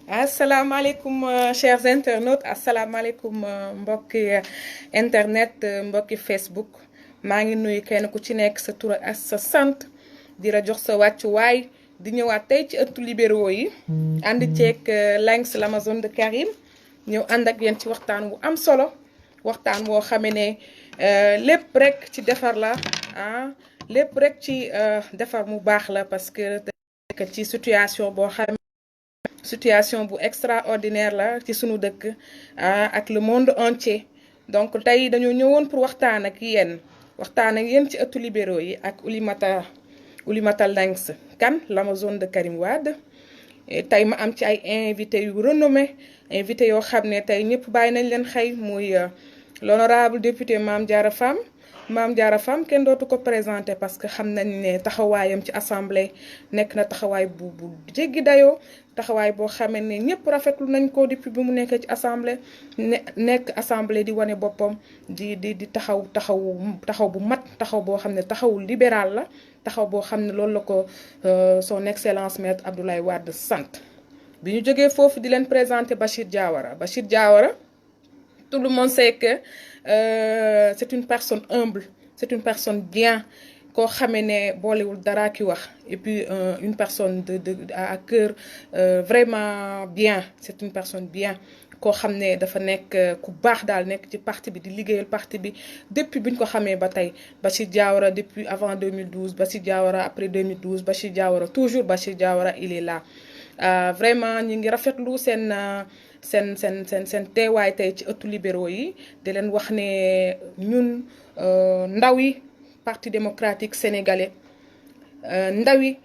asalaamaaleykum chers internautes asalaamaaleykum mbokki internet mbokki Facebook maa ngi nuyu kenn ku ci nekk sa tur ak sa sant di la jox sa wàccuwaay di ñëwaat tey ci ëttu libéraux yi ànd ceeg Langs l'Amazone de Karim ñëw ànd ak yéen ci waxtaan wu am solo waxtaan woo xamee ne lépp rek ci defar la lépp rek ci defar mu baax la parce que ci situation boo xam situation bu extraordinaire la ci sunu dëkk ak le monde entier donc tey dañoo ñëwoon pour waxtaan ak yéen ci ëttu libéraux yi ak Oulimata Langs Kane l'Amazone de Karim Wade tey ma am ci ay invité yu renommé invité yoo xam ne tey ñëpp bàyyi nañ leen xëy muy l'honorable député Mame Diarra Fam kenn dootu ko présenté parce que xam nañ ne taxawaayam ci assemblée nekk na taxawaay bu jéggi dayoo taxawaay boo xamee ne ñëpp rafetlu nañ ko depuis bi mu nekkee ci assemblée nekk assemblée di wane boppam di taxaw bu mat taxaw boo xam ne taxawu libéral la taxaw boo xam ne loolu la ko son excellence maître Abdoulaye Wade sant bi ñu jógee foofu di leen présenter Bachir Diawara tout le monde sait que c'est une personne humble c'est une personne bien koo xamee ne boolewul dara ki wax et puis une personne de à cœur vraiment bien, c'est une personne bien koo xam ne dafa nekk ku baax daal nekk ci parti bi di liggéeyal parti bi depuis bi ñu ko xamee ba tey. Bachir Diawara depuis avant 2012 Bachir Diawara après 2012 Bachir Diawara toujours Bachir Diawara il est là. Vraiment ñi ngi rafetlu seen teewaay tey ci ëttu libéraux yi di leen wax ne ñun ndaw yi parti démocratique sénégalais ndawi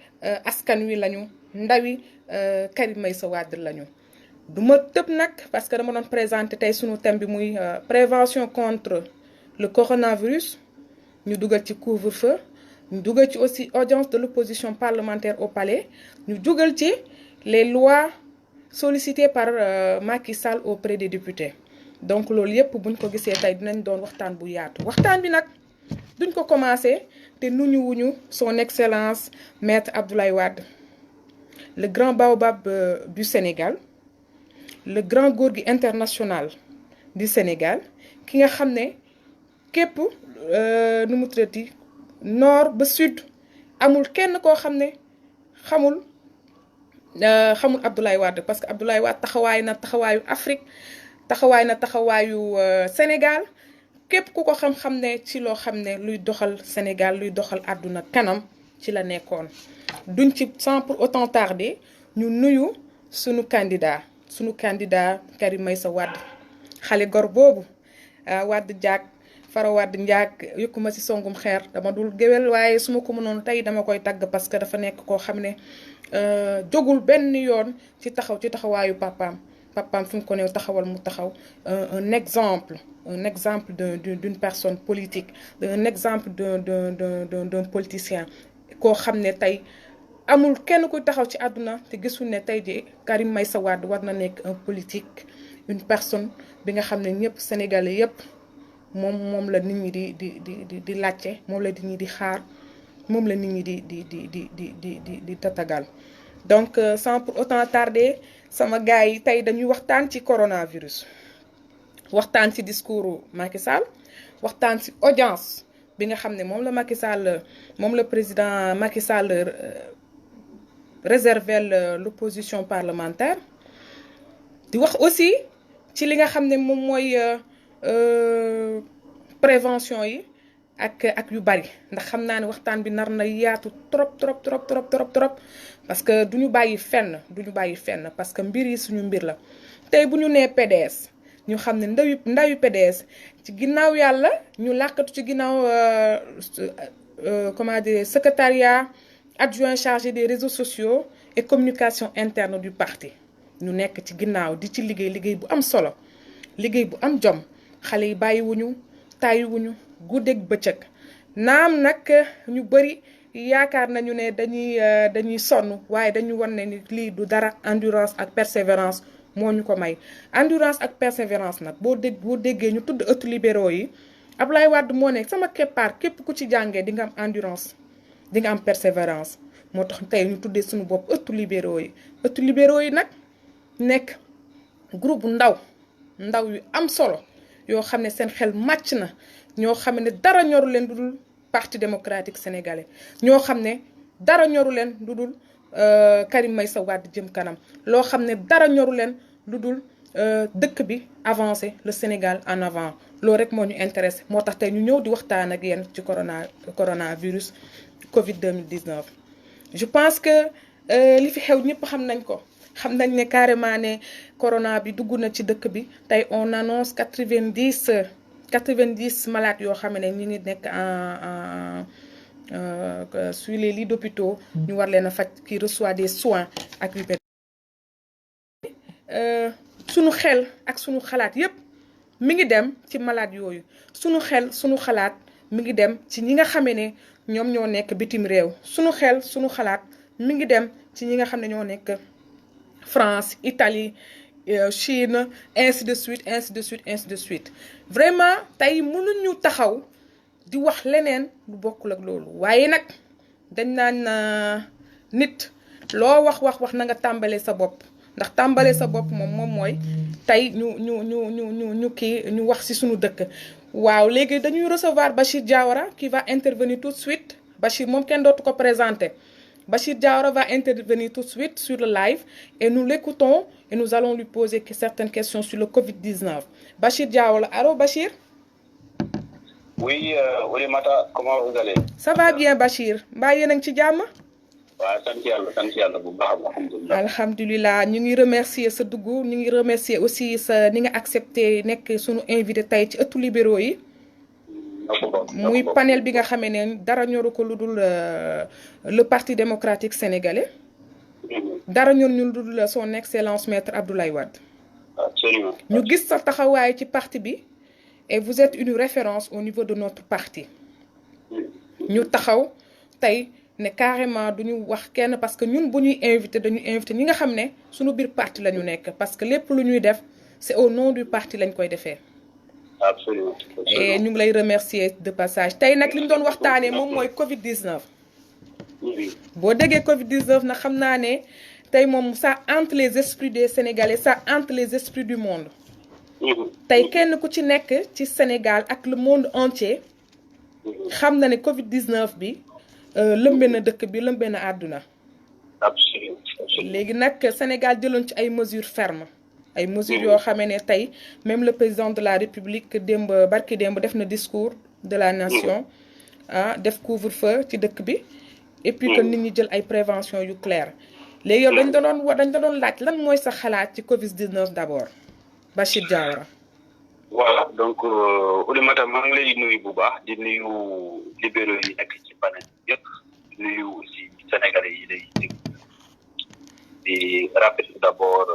askan wi lañu ndawi Karim Meïssa Wade lañu. du ma tëb nag parce que dama doon présenter tey sunu thème bi muy prévention contre le coronavirus ñu dugal ci couvre-feu ñu dugal ci aussi audience de l'opposition parlementaire au palais ñu dugal ci les lois sollicitées par Macky Sall auprès des députés. Donc loolu yépp buñ ko gisee tey dinañ doon waxtaan bu yaatu waxtaan bi nag duñ ko commencer te nuñu wuñu son excellence maître Abdoulaye Wade, le grand baobab du Sénégal, le grand gorgui international du Sénégal ki nga xam ne képp nu mu tuddati nord ba sud amul kenn koo xam ne xamul Abdoulaye Wade parce que Abdoulaye Wade taxawaay na taxawaayu Afrique taxawaay na taxawaayu Sénégal képp ku ko xam-xam ne ci loo xam ne luy doxal Sénégal luy doxal àdduna kanam ci la nekkoon. duñ ci sans pour autant tarder ñu nuyu sunu candidat Karim Meïssa Wade xale gor boobu Wade jaag Fara Wade njaag yëkkuma ci songum xeer dama dul géwél waaye su ma ko mënoon tey dama koy tagg parce que dafa nekk koo xam ne jógul benn yoon ci taxawaayu papaam fi mu ko ne taxawal mu taxaw un exemple d'une personne politique un exemple d'un politicien koo xam ne tey amul kenn kuy taxaw ci àdduna te gisul ne tey ji Karim Meïssa Wade war na nekk un politique une personne bi nga xam ne ñëpp sénégalais yëpp moom la nit ñi di laajte moom la nit ñi di xaar moom la nit ñi di tatagal. Donc sans pour autant tarder sama gars yi tey dañuy waxtaan ci coronavirus waxtaan ci discours Macky Sall waxtaan ci audience bi nga xam ne moom la président Macky Sall réserver l'opposition parlementaire di wax aussi ci li nga xam ne moom mooy prévention yi ak yu bari ndax xam naa ne waxtaan bi nar na yaatu trop parce que duñu bàyyi fenn parce que mbir yi suñu mbir la tey bu ñu nee PDS ñu xam ne ndawi PDS ci ginnaaw yàlla ñu làkkatu ci ginnaaw comment dire secrétariat adjoint chargé des réseaux sociaux et communication interne du parti ñu nekk ci ginnaaw di ci liggéey bu am solo liggéey bu am jom xale yi bàyyiwuñu tàyyiwuñu guddeeg bëccëg naam nag ñu bari yaakaar nañu ne dañuy sonn waaye dañu wan ne ni lii du dara endurance ak persévérance moo ñu ko may. endurance ak persévérance nag boo déggee ñu tudd ëttu libéraux yi Abdoulaye Wade moo ne sama keppaar képp ku ci jàngee di nga am endurance di nga am persévérance moo tax tey ñu tuddee suñu bopp ëttu libéraux yi nag nekk groupe ndaw yu am solo yoo xam ne seen xel màcc na ñoo xam ne dara ñoru leen lu dul parti démocratique sénégalais ñoo xam ne dara ñoru leen lu dul Karim Meïssa Wade jëm kanam loo xam ne dara ñoru leen lu dul dëkk bi avancer le Sénégal en avant loolu rek moo ñu intéressé moo tax tey ñu ñëw di waxtaan ak yéen ci coronavirus Covid 2019. je pense que li fi xew ñëpp xam nañ ko. xam nañ ne carrément ne corona bi dugg na ci dëkk bi tey on annonce 90 malades yoo xam ne ñu ngi nekk sur les lits d'hôpitaux ñu war leen a faj qui reçoit des soins ak yu sunu xel ak sunu xalaat yépp mi ngi dem ci malade yooyu sunu xel sunu xalaat mi ngi dem ci ñi nga xamee ne ñoom ñoo nekk bitim réew sunu xel sunu xalaat mi ngi dem ci ñi nga xam ne ñoo nekk France, Italie, Chine, ainsi de suite. Vraiment tey mënuñu taxaw di wax leneen lu bokkul ak loolu waaye nag dañ naan nit loo wax na nga tàmbalee sa bopp ndax tàmbalee sa bopp moom mooy tey ñu wax ci sunu dëkk. waaw léegi dañuy recevoir Bachir Diawara qui va intervenir tout de suite Bachir moom kenn dootu ko présenté. Bachir Diawara va intervenir tout de suite sur le live et nous l'écoutons et nous allons lui poser certaines questions sur le Covid-19. Bachir Diawara, allô Bachir? Oui, Oulimata, comment vous allez? Ça va bien Bachir. Mbaa yéen a ngi ci jàmm? waaw sant yàlla bu baax alhamdulilah. Alhamdulilah ñu ngi remercier sa dugg ñu ngi remercier aussi sa ni nga accepté nekk sunu invité tey ci ëttu libéraux yi. muy panel bi nga xamee ne dara ñoru ko lu dul le parti démocratique sénégalais. dara ñor ñu lu dul son excellence maître Abdoulaye Wade. Absolument. ñu gis sa taxawaay ci parti bi et vous êtes une référence au niveau de notre parti. ñu taxaw tey ne carrément duñu wax kenn parce que ñun bu ñuy invité dañuy invité ñi nga xam ne suñu biir parti la ñu nekk parce que lépp lu ñuy def c'est au nom du parti lañ koy defee. Absolument. et ñu ngi lay remercier de passage tey nag li ñu doon waxtaanee moom mooy Covid-19. boo déggee Covid-19 nag xam naa ne tey moom ça hante les esprits des Sénégalais ça hante les esprits du monde. tey kenn ku ci nekk ci Sénégal ak le monde entier xam na ne Covid-19 bi lëmbe na dëkk bi lëmbe na àdduna. léegi nag Sénégal jëloon ci ay mesures fermes. ay mesures yoo xamee ne tey même le président de la République démb barki démb def na discours de la nation def couvre-feu ci dëkk bi. et puis que nit ñi jël ay prévention yu claires. léegi yow dañ doon laaj lan mooy sa xalaat ci Covid-19 d'abord Bachir Diawara. voilà donc Oulimata maa ngi lay nuyu bu baax di nuyu libéraux yi nekk ci panel yëpp di nuyu aussi sénégalais yi lay dégg di rafetlu d'abord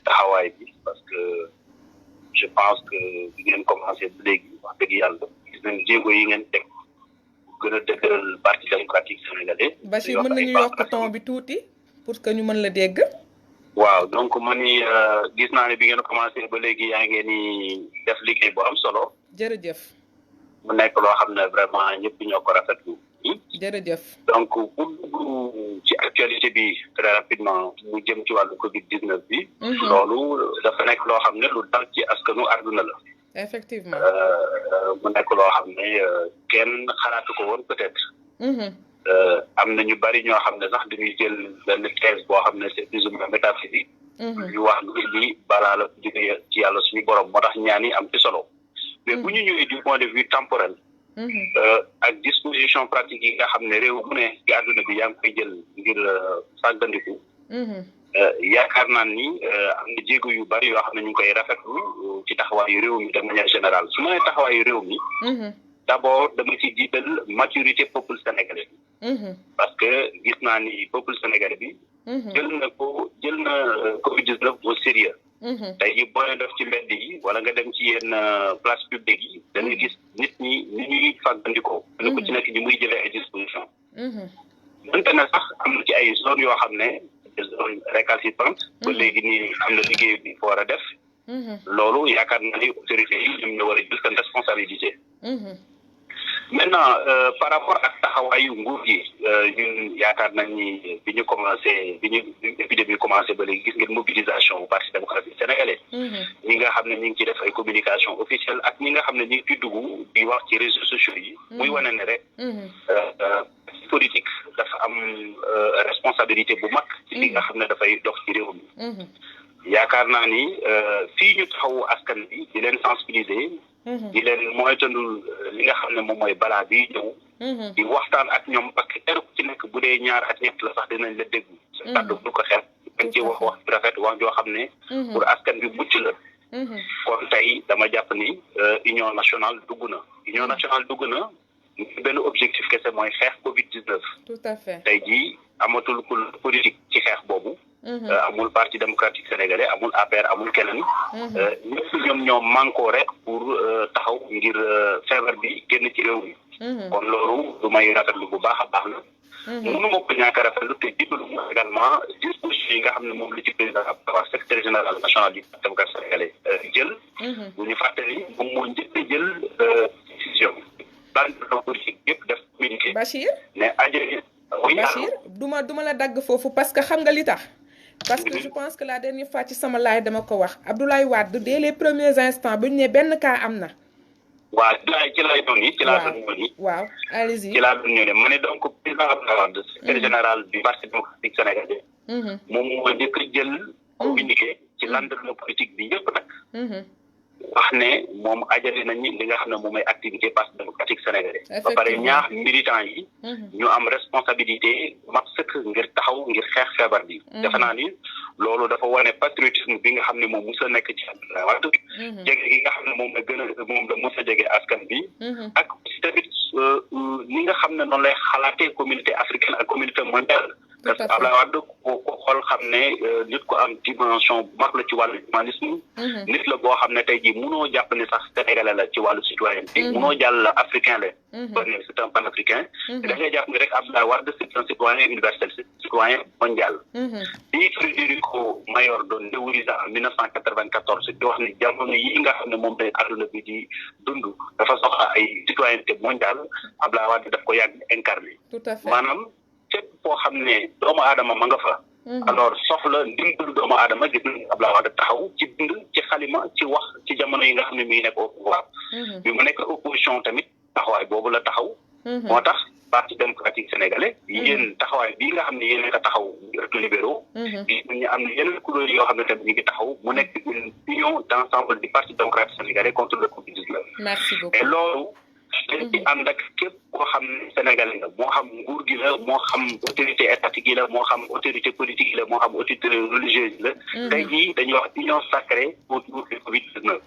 taxawaay bi parce que je pense que bi ngeen commencé ba léegi wax dëgg yàlla gis nañ jéego yi ngeen teg gën a dëgëral parti démocratique sénégalais. Bachir mën nañu yokk ton bi tuuti pour que ñu mën la dégg. waaw donc man ni gis naa ne bi ngeen commencé ba léegi yaa ngeen ni def liggéey bu am solo. jërëjëf. mu nekk loo xam ne vraiment ñëpp ñoo ko rafetlu. jërëjëf. donc pour dugg ci actualité bi très rapidement mu jëm ci wàllu Covid-19 bi. loolu dafa nekk loo xam ne lu dal ci askanu àdduna la. effectivement. mu nekk loo xam ne kenn xalaatu ko woon peut-être. am na ñu bari ñoo xam ne sax dañuy jël benn thèse boo xam ne c'est plus ou moins métaphysique. ñu wax ni balaa la jógee ci yàlla suñu borom moo tax ñaan yi am ci solo. mais bu ñu ñëwee du point de vue temporel. ak disposition pratique yi nga xam ne réew mu ne ci àdduna bi yaa ngi koy jël ngir sàggandiku. yaakaar naa ni am na jéego yu bari yoo xam ne ñu ngi koy rafetlu ci taxawaayu réew mi de manière générale su ma nee taxawaayu réew mi. d'abord dama ci jiital maturité peuple sénégalais bi. parce que gis naa ni peuple sénégalais bi. jël na Covid-19 au sérieux. tey jii boo def ci mbedd yi wala nga dem ci yenn place publique yi da nga gis nit ñi ni ñuy fàggandikoo. dana ko ci nekk ñi muy jëlee ay dispositions. donte na sax am na ci ay zones yoo xam ne des zones récalcitrantes. ba léegi nii am na liggéey bi foo war a def. loolu yaakaar naa ni autorités yi ñoom ñoo war a jël seen responsabilité. maintenant par rapport ak taxawaayu nguur gi ñun yaakaar nañ ni bi ñu épidémie commencé ba léegi gis ngeen mobilisation bu parti démocratique sénégalais. ñi nga xam ne ñu ngi ci def ay communication officielle ak ñi nga xam ne ñu ngi ci dugg di wax ci réseaux sociaux yi. muy wane ne rek. politique dafa am responsabilité bu mag. ci li nga xam ne dafay dox ci réew mi. yaakaar naa ni fii ñu taxawu askan bi di leen sensibiliser. di leen moytandul li nga xam ne moom mooy balaa bi ñëw. di waxtaan ak ñoom parce que kenn ku ci nekk bu dee ñaar ak ñett la sax dinañ la déglu. sa kàddu bu ko xeeb dañ ci wax rafet wax joo xam ne. pour askan bi mucc la. kon tey dama jàpp ni union nationale dugg na. union nationale dugg na benn objectif kese mooy xeex Covid-19. tout à fait tey jii amatul politique ci xeex boobu. amul parti démocratique sénégalais amul APR amul keneen. ñëpp ñoom ñoo mànkoo rek pour taxaw ngir feebar bi génn ci réew mi. kon loolu du may rafetlu bu baax a baax la. mënu ma ko ñàkk a rafetlu te jiitalu également disposition yi nga xam ne moom la ci président Abdoulaye secrétaire général national du parti démocratique sénégalais jël. bu ñu fàttali moom moo njëkk a jël décision ban politique yëpp def communiqué. Bachir ne ajo. Bachir duma la dagg foofu parce que xam nga li tax. parce que je pense que la dernière fois ci sama laay dama ko wax Abdoulaye Wade dès les premiers instants bu ñu ne benn cas am na waaw ci lay doon yi ci laa doon ñëw nii. waaw allez-y. ci laa doon ñëw ne ma ne donc président Abdoulaye Wade secrétaire général du parti démocratique sénégalais. moom moo njëkk a jël communiqué ci landerneau politique bi yëpp nag. wax ne moom ajale nañu li nga xam ne moom mooy activité parti démocratique sénégalais. ba pare ñaax militants yi. ñu am responsabilité mat sëkk ngir taxaw ngir xeex feebar bi. defe naa ni loolu dafa wane patriotisme bi nga xam ne moom mos a nekk ci Abdoulaye Wade. jege gi nga xam ne moom la gën a moom la mos a jege askan bi. ak aussi tamit ni nga xam ne noonu lay xalaatee communauté africaine ak communauté mondiale. parce que Abdoulaye Wade ko xool xam ne nit ko am dimension bu mag la ci wàllu humanisme. nit la boo xam ne tey jii munoo jàpp ne sax sénégalais la ci wàllu citoyenneté. munoo jàll africain la. kon ne c'est un panafricain. da ngay jàpp ne rek Abdoulaye Wade c'est un citoyen universel citoyen mondial. bii Federico Mayor doon théorisé en 1994 di wax ne jamono yi nga xam ne moom lay àdduna bi di dund dafa soxla ay citoyenneté mondiale Abdoulaye Wade daf ko yàgg incarné. tout à fait maanaam fépp foo xam ne doomu aadama ma nga fa. alors soxla ndimbalu doomu aadama gis nañu Abdoulaye Wade taxaw ci bind ci xalima ci wax ci jamono yi nga xam ne mi ngi nekk au pouvoir. bi mu nekk opposition tamit taxawaay boobu la taxaw. moo tax parti démocratique sénégalais yéen taxawaay bii nga xam ne yéen a taxaw ëttu libéraux. gis nañu am na yeneen couleurs yoo xam ne tamit ñu ngi taxaw mu nekk une union d'ensemble du parti démocratique sénégalais contre le Covid-19. merci beaucoup et loolu. dañ ci ànd ak képp koo xam ne sénégalais la moo xam nguur gi la moo xam autorité étatique yi la moo xam autorité politique yi la moo xam autorité religieuse yi la. tey jii dañuy wax union sacrée autour du Covid-19.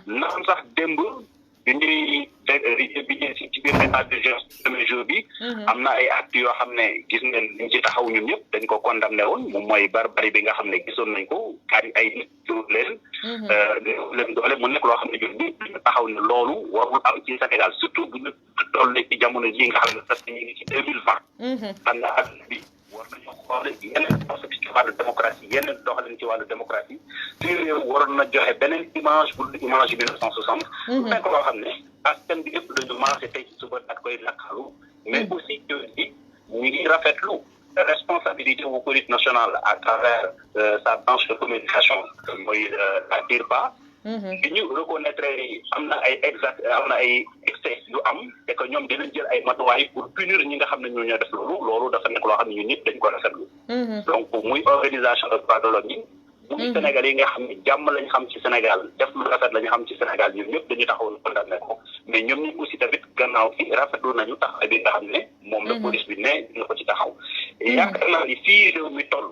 naam sax démb bi ñuy ci biir état d'urgence premier jour bi. am na ay actes yoo xam ne gis ngeen liñ ci taxaw ñun ñëpp dañ ko condamné woon moom mooy barbarie bi nga xam ne gisoon nañ ko kaari ay nit leen. leen doole mu nekk loo xam ne ñun ñëpp dañu taxaw ne loolu warul am ci Sénégal surtout bu ñu toll ci jamono ji nga xam ne parce que ñu ngi ci 2020. xam nga àdduna bi war nañu xool yeneen concept ci wàllu démocratie yeneen doxalin ci wàllu démocratie suñu réew waroon na joxe beneen image bu image yi 1960. mu nekk loo xam ne askan bi yëpp dañu marché tey ci suba ak koy lakkalu mais aussi ci ñu ngi rafetlu responsabilité bu police nationale à travers sa branche de communication mooy la DIRPA. bi ñu reconnaître am na ay excès yu am et que ñoom dinañ jël ay matuwaay pour punir ñi nga xam ne ñoo ñoo def loolu dafa nekk loo xam ne ñun ñëpp dañ ko rafetlu. donc muy organisation de droits de l'homme yi. muy Sénégal yi nga xam ne jàmm lañ xam ci Sénégal def lu rafet la ñu xam ci Sénégal ñun ñëpp dañu taxaw condamné ko mais ñoom ñi aussi tamit gannaaw fi rafetlu nañu taxawaay bi nga xam ne moom la police bi ne dina ko ci taxaw. yaakaar naa ni fii réew mi toll.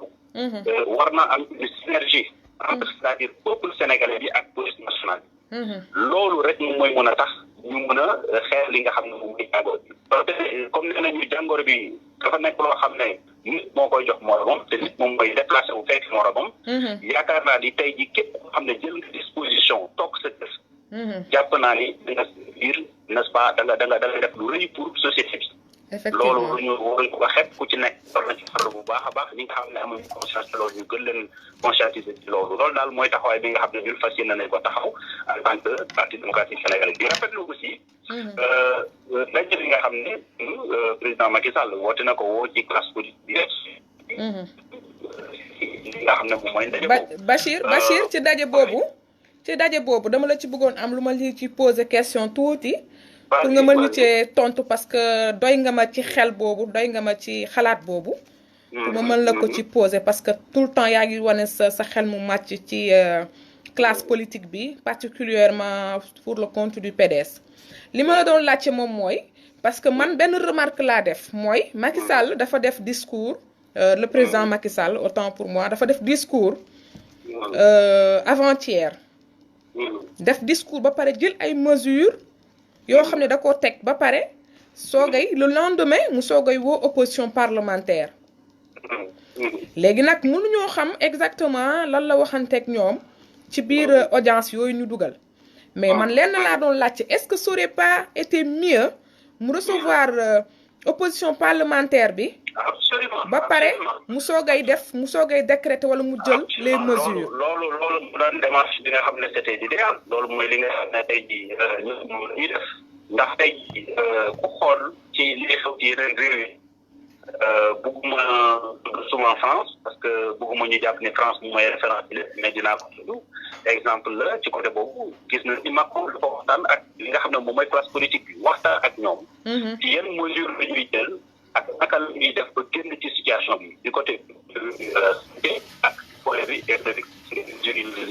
war na am une synergie entre c'est-à-dire peuple sénégalais bi ak police nationale bi. loolu rek moom mooy mën a tax ñu mën a xeex li nga xam ne moom mooy jàngoro bi. parce que comme nee nañu jàngoro bi dafa nekk loo xam ne nit moo koy jox moromam te nit moom mooy déplacé wu fekk moromam. yaakaar naa ni tey jii képp koo xam ne jël nga disposition toog sa kër. jàpp naa ni da nga biir n'est-ce pas da nga def lu rëy pour société bi. effectivement loolu ñu waruñ ko xeeb ku ci nekk war na ci farlu bu baax a baax ñi nga xam ne amuñu conscience te loolu ñu gën leen conscientiser ci loolu daal mooy taxawaay bi nga xam ne ñun fas yéene nañ ko taxaw en tant que parti démocratique sénégalais di rafetlu aussi ndaje bi nga xam ne président Macky Sall woote na ko woo ci classe politique bi li nga xam ne moom mooy ndaje boobu Bachir ci daje boobu dama la ci bëggoon am lu ma li ci poser question tuuti pour nga mën ñu cee tontu parce que doy nga ma ci xel boobu doy nga ma ci xalaat boobu pour ma mën la ko ci poser parce que tout le temps yaa ngi wane sa xel mu màcc ci classe politique bi particulièrement pour le compte du PDS li ma la doon laajte moom mooy parce que man benn remarque laa def mooy Macky Sall dafa def discours le président Macky Sall autant pour moi dafa def discours avant-hier def discours ba pare jël ay mesures yoo xam ne da koo teg ba pare soogay le lendemain mu soogay woo opposition parlementaire léegi nag mënuñoo xam exactement lan la waxanteeg ñoom ci biir audience yooyu ñu dugal mais man lenn laa doon laajte est-ce que ça aurait pas été mieux mu recevoir opposition parlementaire bi ba pare mu soogay décréter wala mu jël les mesures. loolu mu doon démarche bi nga xam ne c'était idéal loolu mooy li nga xam ne tey jii ñun ñuy def ndax tey jii ku xool ci li xew ci yeneen réew yi bëgguma tudd souvent France parce que bëgguma ñu jàpp ni France mu mooy référence bi mais dinaa ko tudd exemple la ci côté boobu gis na ni Macron dafa waxtaan ak li nga xam ne moom mooy classe politique bi waxtaan ak ñoom. ci yenn mesures la ñuy jël ak naka la ñuy def ba génn ci situation bi du côté ak volet bi économique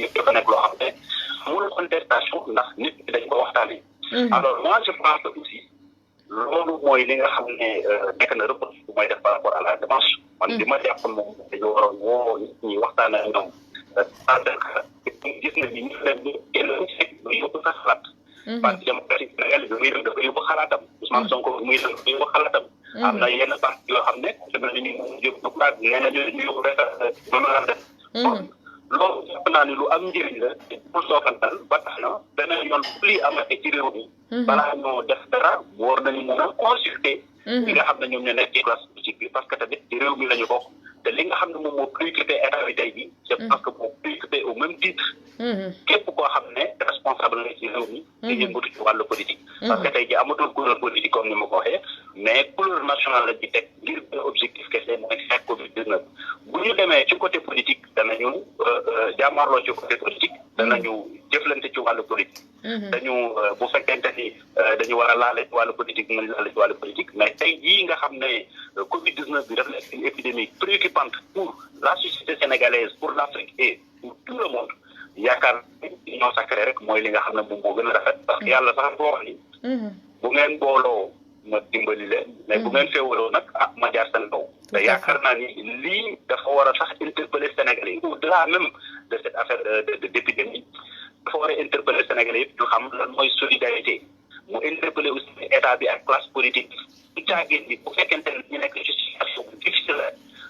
yëpp dafa nekk loo xam ne amul contestation ndax nit ñi dañ ko waxtaanee. alors moi je pense aussi loolu mooy li nga xam ne nekk na reproche bu may def par rapport à la démarche. man li ma jàpp moom dañu waroon woo nit ñi waxtaan ak ñoom. gis na ni ñu leen di yóbbu sa xalaat. parti démocratique Sénégal bi muy dem dafa yóbbu xalaatam Ousmane Sonko bi muy dem dafa yóbbu xalaatam. am na yenn parti yoo xam ne dem nañu yóbbu xalaat nee nañu ñu yóbbu memorandum. loolu jàpp naa ni lu am njëriñ la pour sookantal ba tax na beneen yoon bu lii amate ci réew mi. balaa ñoo def dara war nañu mën a consulter. li nga xam ne ñoom ñoo nekk ci classe politique bi parce que tamit ci réew mi la ñu bokk te li nga xam ne moom moo préoccupé état bi tey bi je pense que moo préoccupé au même titre. képp koo xam ne responsable la ci réew mi. di yëngatu ci wàllu politique. parce que tey ji amatul couleur politique comme ni ma ko waxee mais couleur nationale la ci teg ngir benn objectif kese mooy xeex Covid-19 bu ñu demee ci côté politique danañu jàmmarloo ci côté politique danañu jëflante ci wàllu politique. dañu bu fekkente ni dañu war a laale ci wàllu politique nañ laale ci wàllu politique mais tey jii nga xam ne Covid-19 bi daf nekk une épidémie préoccupante pour la société sénégalaise pour l'Afrique et pour tout le monde yaakaar union sacrée rek mooy li nga xam ne moom moo gën a rafet parce que yàlla sax boo wax ni bu ngeen booloo ma dimbali leen mais bu ngeen féewaloo nag ma jaar seen kaw te yaakaar naa ni lii dafa war a sax interpeller Sénégalais yi au-delà même de cette affaire d'épidémie dafa war a interpeller Sénégalais yëpp ñu xam lan mooy solidarité mu interpeller aussi état bi ak classe politique bu caagéen bi bu fekkente ne ñu nekk ci situation bu difficile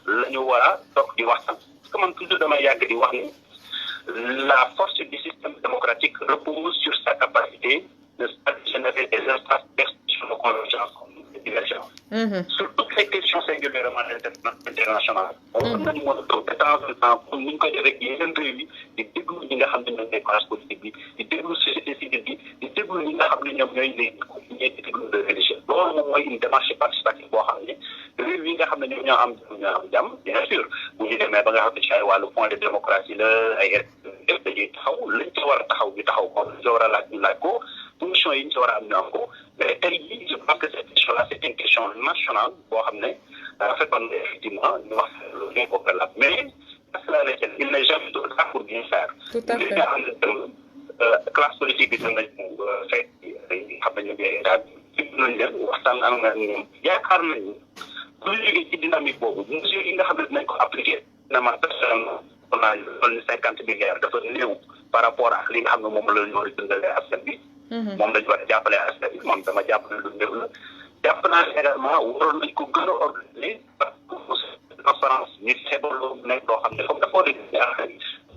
la ñu war a toog di waxtaan parce que man toujours damay yàgg di wax ni la force du système démocratique repose sur sa capacité de générer des espaces d'expression de convergence de divergence. Sur toutes les questions singulièrement internationales. On a dit de temps en temps pour ñu koy def rek yeneen réew yi di déglu ñi nga xam ne ñoom ñooy classe politique bi di déglu société civile bi di déglu ñi nga xam ne ñoom ñooy les di déglu de religieux. loolu moom mooy une démarche participative boo xam ne réew yi nga xam ne ñoom ñoo am jàmm bien sûr bu ñu demee ba nga xam ne ci ay wàllu point de démocratie la ay dañuy taxaw lañ ca war a taxaw ñu taxaw ko lañ ca war a laaj ñu laaj ko position yi ñu ca war a am ñu am ko mais tey jii je pense que cette question là c'est une question nationale boo xam ne fekkoon na effectivement ñu wax lu ko préalable mais parce que la lequel il n'est jamais trop tard pour bien faire. Tout à fait. li nga xam ne classe politique bi dinañ fekk xam nañu ne état bi nañ leen waxtaan ak ñoom yaakaar nañu bu ñu jógee ci dynamique boobu mesures yi nga xam ne dinañ ko appliquer dina ma personnellement on a toll ni 50 milliards dafa néew par rapport ak li nga xam ne moom la ñu war a dundalee askan bi. moom lañu war a jàppale askan bi moom dama jàpp ne lu néew la. jàpp naa également waroon nañ ko gën a organiser parce que transparence ñu xeebal loo nekk loo xam ne comme dafa war a gis askan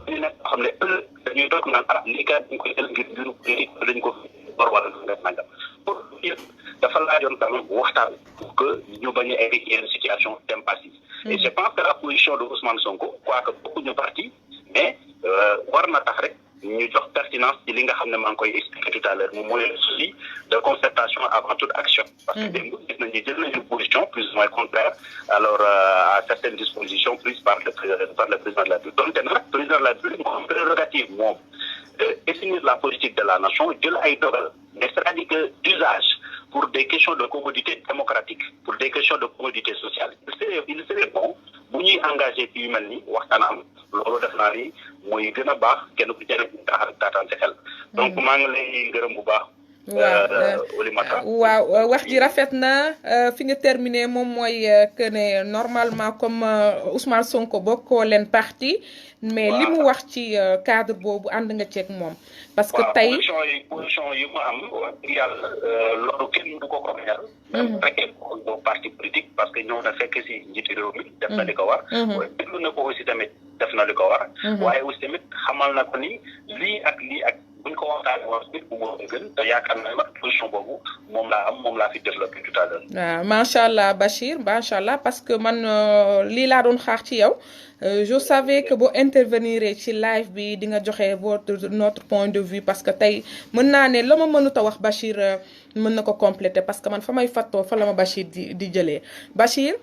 bi ñu nekk loo xam ne ëllëg dañuy toog naan lii kat dañ koy jël ngir mbiru politique dañ ko war wala def nangam pour yëpp dafa laajoon quand même waxtaan pour que ñu bañ a egg ci yenn situation d'impasse. Et je pense que la position de Ousmane Sonko quoique bokkuñu parti mais war na tax rek ñu jox pertinence ci li nga xam ne maa ngi koy expliquer tout à l'heure moom mooy le souci de concertation avant toute action. parce que démb gis nañu jël nañu position plus ou moins contraire alors à certaines dispositions prises par le président de la République donte nag président de la République moo am prérogative moom définir la politique de la nation jël ay dogal mais c'est-à-dire que d'usage pour des questions de commodité démocratique pour des questions de commodité sociale il serait bon bu ñuy engagé ci yu mel ni waxtaan am loolu def naa ni mooy gën a baax kenn ku jëriñ taataan si xel donc maa ngi lay gërëm bu baax. waaw wax ji rafet na fi nga terminé moom mooy que ne normalement comme Ousmane Sonko bokkoo leen parti mais li mu wax ci cadre boobu ànd nga ceeg moom. parce que tey position yi mu am wax dëgg yàlla loolu kenn du ko ko bañal. même fekkee ko parti politique parce que ñëw na fekk si njiitu réew mi. def na li ko war. déglu na ko aussi tamit def na li ko war. waaye aussi tamit xamal na ko ni lii ak lii ak. buñ ko waxtaanee wax bi bu moo gën te yaakaar naa ne position boobu moom laa fi développé tout à l'heure. waaw macha allah Bachir macha allah parce que man lii laa doon xaar ci yow je savais que boo intervenir ci live bi di nga joxe notre point de vue parce que tey mën naa ne la ma mënut a wax Bachir mën na ko compléter parce que man fa may fattoo fa la ma Bachir di jëlee Bachir.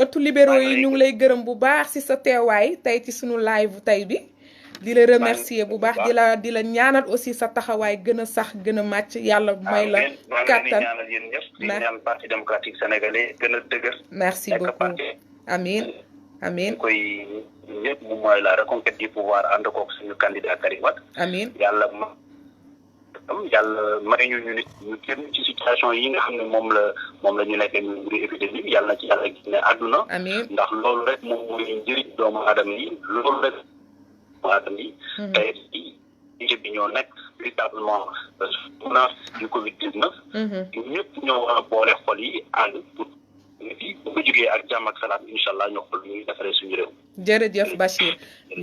ëttu libéraux yi ñu ngi lay gërëm bu baax ci sa teewaay tey ci sunu live tey bi. di la remercier bu baax di la ñaanal aussi sa taxawaay gën a sax gën a màcc yàlla may la kàttan ñaanal yéen ñëpp di ñaan parti démocratique sénégalais gën a dëgër. merci beaucoup amiin amiin koy ñëpp moom mooy la reconquête du pouvoir ànd koog suñu candidat Karim Wade. amiin yàlla may ñu nit ñu kenn ci situation yi nga xam ne moom la ñu nekkee ñu ngi épidémie yàlla na ci yàlla génne àdduna. amiin ndax loolu rek moom mooy njëriñ doomu aadama yi loolu rek. tey jii bi ñoo nekk véritablement menace du Covid-19. ñëpp ñoo war a boole xol yi ànd pour bu ko jógee ak jàmm ak salaam incha allah ñoo xool ñuy defaree suñu réew. jërëjëf Bachir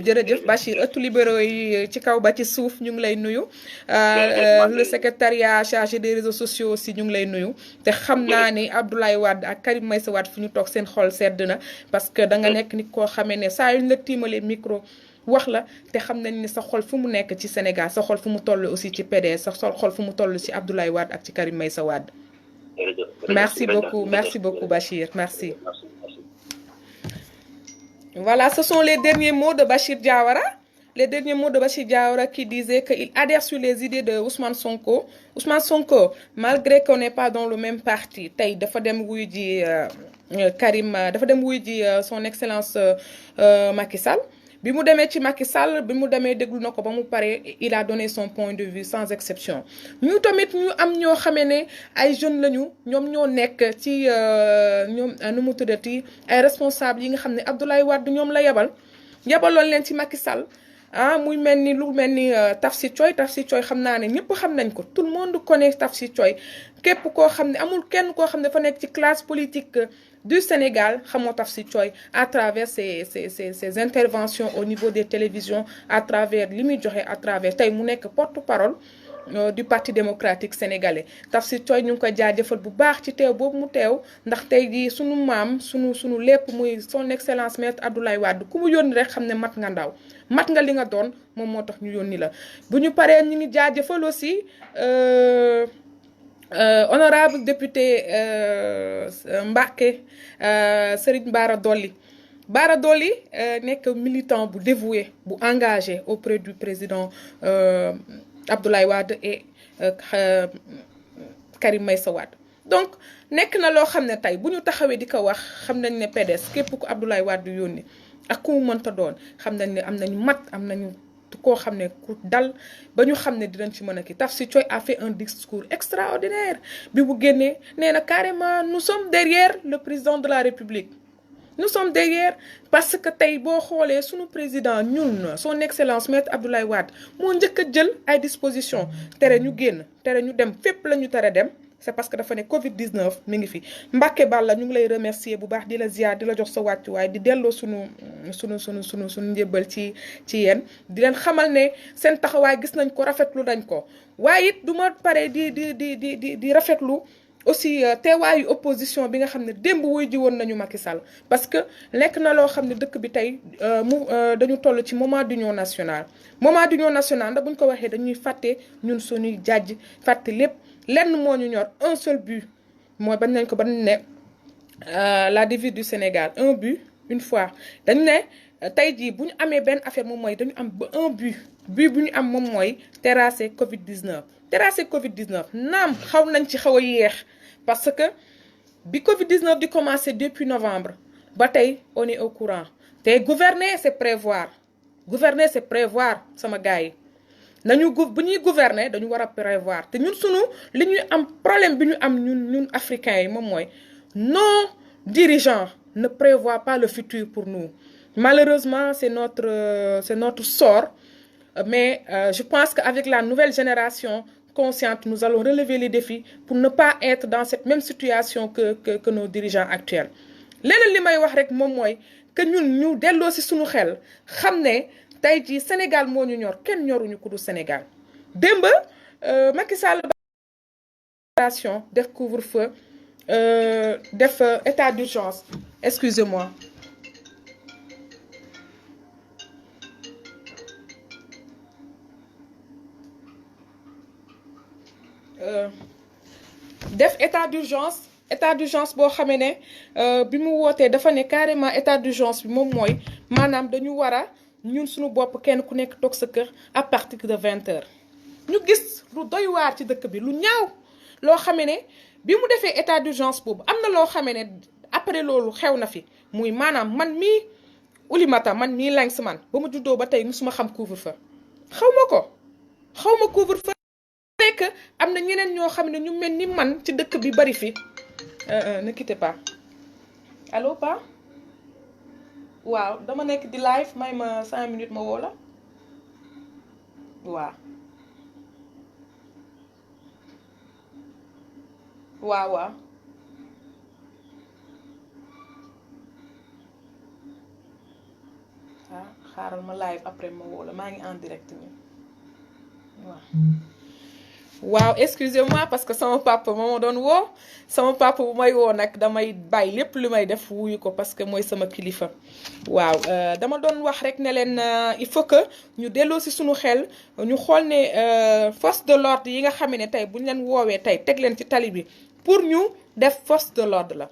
jërëjëf Bachir ëttu libéraux yi ci kaw ba ci suuf ñu ngi lay nuyu. le secrétariat chargé des réseaux sociaux aussi ñu ngi lay nuyu. te xam naa ni Abdoulaye Wade ak Karim Meïssa Wade fu ñu toog seen xol sedd na parce que da nga nekk nit koo xamee ne saa yu ñu la tiimalee micro. wax la te xam nañ ni sa xol fu mu nekk ci Sénégal sa xol fu mu toll aussi ci PDS sa xol fu mu toll ci Abdoulaye Wade ak ci Karim Meïssa Wade. merci beaucoup Bachir merci. Voilà, ce sont les derniers mots de Bachir Diawara. Les derniers mots de Bachir Diawara qui disait qu'il adhère sur les idées de Ousmane Sonko. Ousmane Sonko, malgré qu'on n'est pas dans le même parti, tey dafa dem wuy ji Karim dafa dem wuy ji son excellence Macky Sall. bi mu demee ci Macky Sall bi mu demee déglu na ko ba mu pare il a donné son point de vue sans exception ñu tamit ñu am ñoo xamee ne ay jeunes lañu ñoom ñoo nekk ci ñoom nu mu tuddati ay responsables yi nga xam ne Abdoulaye Wade ñoom la yabaloon leen ci Macky Sall muy mel ni lu mel ni Tafsir Coy xam naa ne ñëpp xam nañ ko tout le monde connaît Tafsir Coy képp koo xam ne amul kenn koo xam ne dafa nekk ci classe politique du Sénégal xamoo Tafsir Coy à travers ses interventions au niveau des télévisions à travers li muy joxe à travers tey mu nekk porte-parole du parti démocratique sénégalais Tafsir Coy ñu ngi koy jaajëfal bu baax ci teew boobu mu teew ndax tey jii sunu maam sunu lépp muy son excellence maître Abdoulaye Wade ku mu yónni rek xam ne mat nga ndaw mat nga li nga doon moom moo tax ñu yónni la bu ñu paree ñu ngi jaajëfal aussi honorable député Mbacké Serigne Bara Dolly nekk militant bu dévoué bu engagé auprès du président Abdoulaye Wade et Karim Meïssa Wade donc nekk na loo xam ne tey bu ñu taxawee di ko wax xam nañ ne PDS képp ku Abdoulaye Wade yónni ak ku mu mënta doon xam nañ ne am nañu am nañu koo xam ne ku dal ba ñu xam ne dinañ ci mën a kii Tafsir Coy a fait un discours extraordinaire bi bu génnee nee na carrément nous sommes derrière le président de la République nous sommes derrière parce que tey boo xoolee sunu président ñun son excellence maître Abdoulaye Wade moo njëkk a jël ay dispositions tere ñu génn tere ñu dem fépp la ñu tere dem c'est parce que dafa ne Covid-19 mi ngi fi Mbacké Balla ñu ngi lay remercier bu baax di la ziar di la jox sa wàccuwaay di delloo sunu njëbbal ci yéen di leen xamal ne seen taxawaay gis nañ ko rafetlu nañ ko waaye it du ma pare di rafetlu aussi teewaayu opposition bi nga xam ne démb wuy ji woon nañu Macky Sall parce que nekk na loo xam ne dëkk bi tey dañu toll ci moment d'union nationale ndax buñ ko waxee dañuy fàtte ñun suñuy jàjj fàtte lépp lenn moo ñu ñor un seul but mooy bañ nañ ko ba ne la devise du Sénégal un but une fois dañu ne tey jii bu ñu amee benn affaire moom mooy dañu am ba un but bu ñu am moom mooy terrasser Covid-19 naam xaw a yéex parce que bi Covid-19 di commencer depuis novembre ba tey on est au courant te gouverner c'est prévoir sama gars yi bu ñuy gouverner dañu war a prévoir te ñun li ñuy am problème bi ñu am ñun africains yi moom mooy nos dirigeants ne prévoient pas le futur pour nous malheureusement c'est notre sort mais je pense qu'avec la nouvelle génération consciente nous allons relever les défis pour ne pas être dans cette même situation que nos dirigeants actuels leneen li may wax rek moom mooy que ñun ñu delloo ci suñu xel xam ne tey jii Sénégal moo ñu ñor kenn ñoruñu ku du Sénégal démb Macky Sall def couvre-feu def état d'urgence excusez-moi def état d'urgence boo xamee ne bi mu wootee dafa ne carrément état d'urgence bi moom mooy maanaam dañu war a ñun suñu bopp kenn ku nekk toog sa kër à partir de 20h ñu gis lu doy waar ci dëkk bi lu ñaaw loo xamee ne bi mu defee état d'urgence boobu am na loo xamee ne après loolu xew na fi muy maanaam man mii Oulimata man mii Langs man ba mu juddoo ba tey musuma xam couvre-feu xaw ma couvre-feu que am na ñeneen ñoo xam ne ñu mel ni man ci dëkk bi bari fi ne quittez pas allo pa waaw dama nekk di live may ma 5 minutes ma woo la waaw xaaral ma live après ma woo la maa ngi en direct nii waaw excusez-moi parce que sama papa moo ma doon woo sama papa bu may woo nag damay bàyyi lépp lu may def wuyu ko parce que mooy sama kilifa waaw dama doon wax rek ne leen il faut que ñu delloo si suñu xel ñu xool ne force de l'ordre yi nga xam ne tey bu ñu leen woowee tey teg leen ci tali bi pour ñu def force de l'ordre la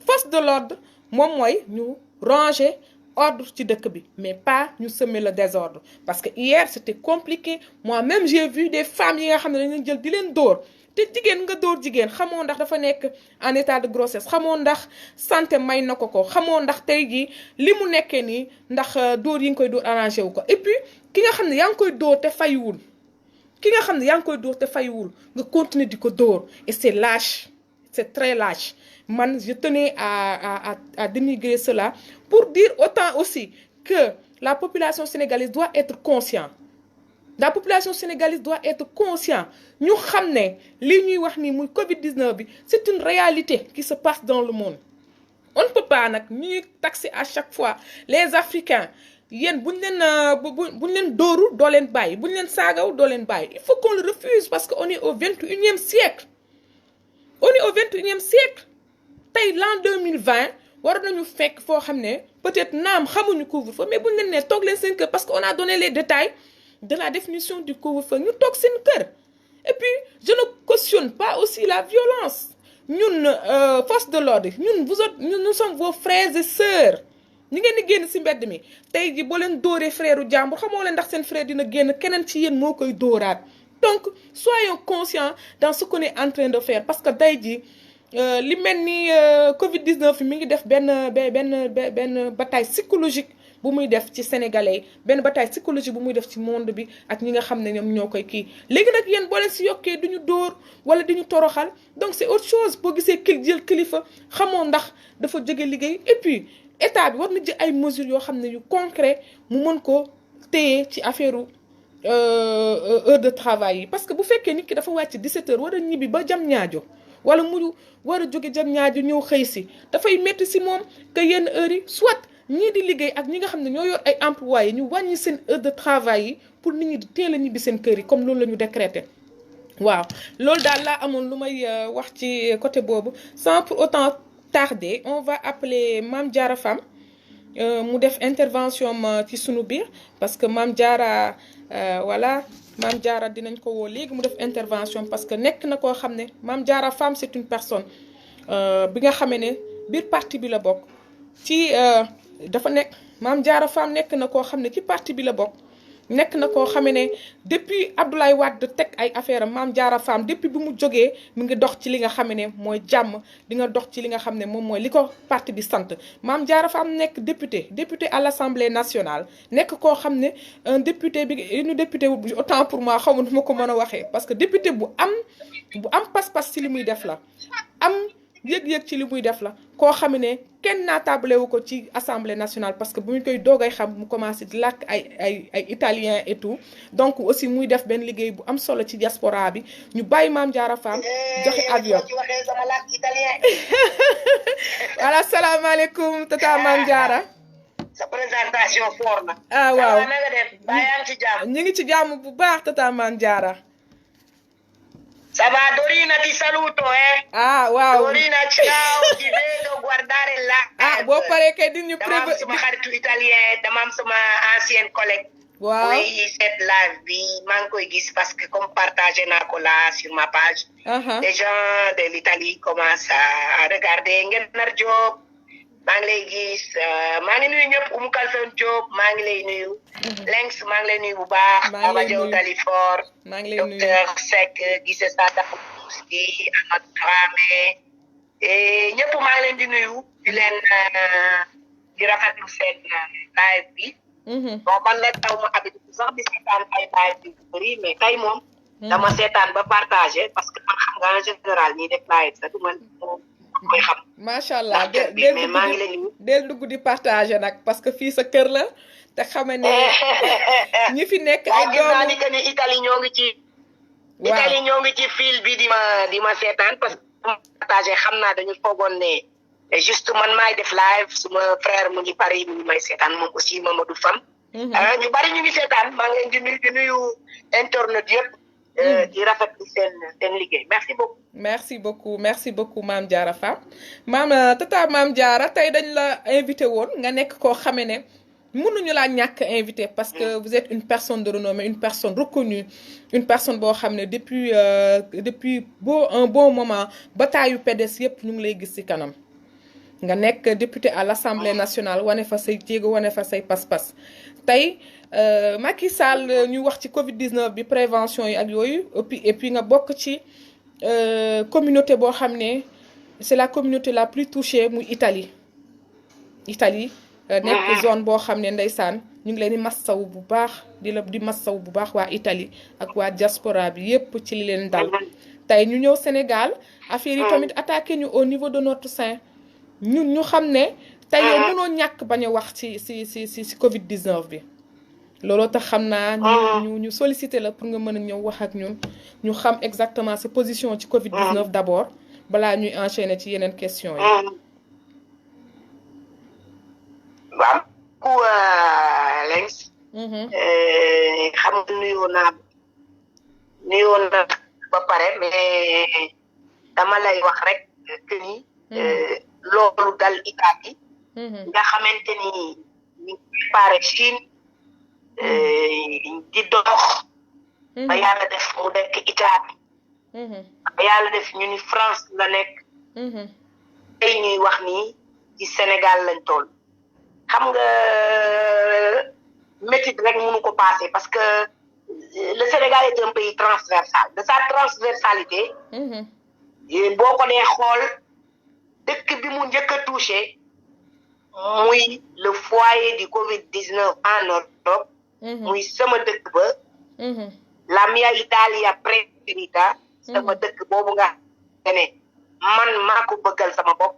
force de l'ordre moom mooy ñu ranger ordre ci dëkk bi mais pas ñu semer le désordre parce que hier c'était compliqué moi-même j'ai vu des femmes yi nga xam ne dañu jël di leen dóor te jigéen nga dóor jigéen xamoo ndax dafa nekk en état de grossesse xamoo ndax santé may na ko xamoo ndax tey jii li mu nekkee nii ndax dóor yi nga koy dóor arrangé wu ko et puis ki nga xam ne yaa ngi koy dóor te fayiwul nga continuer di ko dóor et c'est lâche c'est très lâche man je tenais à dénigrer cela pour dire autant aussi que la population sénégalaise doit être consciente ñu xam ne li ñuy wax ni muy Covid-19 bi c'est une réalité qui se passe dans le monde on ne peut pas nag ñuy taxer à chaque fois les Africains yéen buñ leen dóoru doo leen bàyyi buñ leen saagaw doo leen bàyyi il faut qu'on le refuse parce que on est au 21e siècle tey l'an 2020 war nañu fekk foo xam ne peut-être naam xamuñu couvre-feu mais buñ leen ne toog leen seen kër parce que on a donné les détails de la définition du couvre-feu ñu toog seen kër et puis je ne cautionne pas aussi la violence ñun force de l'ordre ñun nous sommes vos frères et sœurs ñi ngeen di génn ci mbedd mi tey ji boo leen dóoree frère u jàmbur xamoo leen ndax seen frère dina génn keneen ci yéen moo koy dóoraat donc soyons conscients dans ce qu'on est en train de faire parce que tey ji li mel ni Covid-19 mi ngi def benn bataille psychologique bu muy def ci sénégalais benn bataille psychologique bu muy def ci monde bi ak ñi nga xam ne ñoom ñoo koy kii léegi nag yéen boo leen si yokkee duñu dóor wala duñu toroxal donc c'est autre chose boo gisee jël kilifa xamoo ndax dafa jóge liggéey et puis état bi war na jël ay mesures yoo xam ne yu concret mu mën ko téye ci affaire heure de travail yi parce que bu fekkee nit ki dafa wàcc 17h war a ñibbi ba jam ñaajo wala mu war a jóge jam ñaajo ñëw xëy si dafay métti si moom que yenn heures yi soit ñii di liggéey ak ñi nga xam ne ñoo yor ay employés ñu wàññi seen heure de travail yi pour nit ñi di teel a ñibbi seen kër yi comme loolu la ñu décrété waaw loolu daal laa amoon lu may wax ci côté boobu sans pour autant tarder on va appeler Mame Diarra Fam mu def intervention ci sunu biir parce que Mame Diarra voilà Mame Diarra dinañ ko woo léegi mu def intervention parce que nekk na koo xam ne Mame Diarra Fam c'est une personne bi nga xamee ne biir parti bi la bokk ci dafa nekk Mame Diarra Fam nekk na koo xam ne ci parti bi la bokk nekk na koo xamee ne depuis Abdoulaye Wade teg ay affaire am Mame Diarra Fam depuis bi mu jógee mu ngi dox ci li nga xam ne mooy jàmm di nga dox ci li nga xam ne moom mooy li ko parti bi sant Mame Diarra Fam nekk député à l'Assemblée nationale nekk koo xam ne un député bi une député autant pour moi xaw ma nu ma ko mën a waxee parce que député bu am pas-pas ci li muy def la am yëg-yëg ci li muy def la koo xam ne kenn naatable wu ko ci assemblée nationale parce que bu ñu koy doogay xam mu commencé di làkk ay italien et tout donc aussi muy def benn liggéey bu am solo ci diaspora bi ñu bàyyi Mame Diarra Fam joxe avion voilà salaamaaleykum tata Mame Diarra sa présentation fort na ah waaw na nga def bàyyi ci jàmm ñu ngi ci jàmm bu baax tata Mame Diarra Ça va, Dorina, ti saluto, Ah, wow. Dorina, ciao, ti vedo guardare là. Ah, boo paree kay di ñu Dama am sama xaritu italien, dama am sama ancienne collègue. Wow. Oui, cette live bi maa ngi koy gis parce que comme partagé naa ko là sur ma page. Les gens de l'Italie commencent à regarder Ngenar Diop. maa ngi lay gis maa ngi nuyu ñëpp Kalsoon Diop maa ngi lay nuyu. Lengs maa ngi lay nuyu bu baax. Mama Diaw Dalifort. maa ngi lay nuyu docteur Seck Gise Sata aussi Amadou Dramé. ñëpp maa ngi leen di nuyu di leen di rafetlu seen live bi. bon man nag taw ma habitude sax di seetaan ay live bi bëri mais tey moom. dama seetaan ba partagé parce que man xam nga en général ñiy def live sax du man koy xam. macha allah mais maa ngi leen di. del dugg di partagé nag parce que fii sa kër la te xam ne ñi fi nekk ay gis naa ni que ni Italie ñoo ngi ci. waaw Italie ñoo ngi ci fil bi di ma seetaan parce que partagé xam naa dañu foogoon ne juste man maay def live suma frère mu ngi Paris mu ngi may seetaan moom aussi Mamadou Fam. ñu bari ñu ngi seetaan maa ngi leen di nuyu internet yëpp. di rafetlu seen liggéey merci beaucoup Mame Diarra Fam tata Mame Diarra tey dañ la invité woon nga nekk koo xame ne mënuñu laa ñàkk invité parce que vous êtes une personne de renommée une personne reconnue une personne boo xam ne depuis un bon moment bataayu PDS yëpp ñu ngi lay gis ci kanam nga nekk député à l'Assemblée nationale wane fa say jéego wane fa say pas-pas tey Macky Sall ñu wax ci Covid 19 bi prévention yi ak yooyu et puis nga bokk ci communauté boo xam ne c'est la communauté la plus touchée muy Italie nekk zone boo xam ne ndeysaan ñu ngi leen di massaw bu baax di massaw bu baax waa Italie ak waa diaspora bi yépp ci li leen dal tey ñu ñëw Sénégal affaire yi tamit attaqué ñu au niveau de notre sein ñun ñu xam ne tey yow mënoo ñàkk bañ a wax ci Covid 19 bi looloo tax xam naa ñu sollicité la pour nga mën a ñëw wax ak ñun ñu xam exactement sa position ci Covid 19 d'abord balaa ñuy enchaîner ci yeneen question yi. waaw ku Lengs. xam nga nuyoo naa ba pare mais dama lay wax rek que ni. loolu dal Italie. nga xamante ni ñu préparé Chine. di dox. ba yàlla def mu nekk Italie. ba yàlla def ñu ni France la nekk. tey ñuy wax ni ci Sénégal lañ toll. xam nga métit rek mënu ko passer parce que le Sénégal est un pays transversal de sa transversalité. boo ko dee xool dëkk bi mu njëkk a touché muy le foyer du Covid-19 en Europe. muy sama dëkk ba. la mia Italia preferita. sama dëkk boobu nga xam ne man maa ko bëggal sama bopp.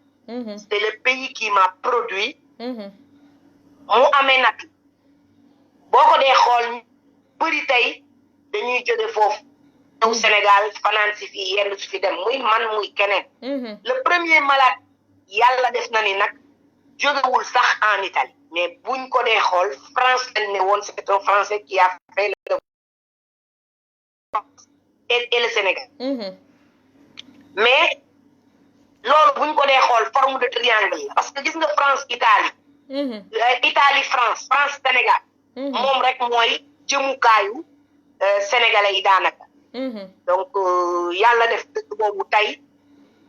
c'est le pays qui m'a produit. mu amee nag boo ko dee xool bëri tey dañuy jóge foofu ñëw Sénégal fanaan si fii yenn su fi dem muy man muy keneen. le premier malade yàlla def na ni nag jógewul sax en Italie mais buñ ko dee xool France lañ ne woon c'est un Français qui a fait le et le Sénégal. mais loolu buñ ko dee xool forme de triangle la parce que gis nga France Italie. Italie France Sénégal. moom rek mooy jëmukaayu sénégalais yi daanaka. donc yàlla def dëkk boobu tey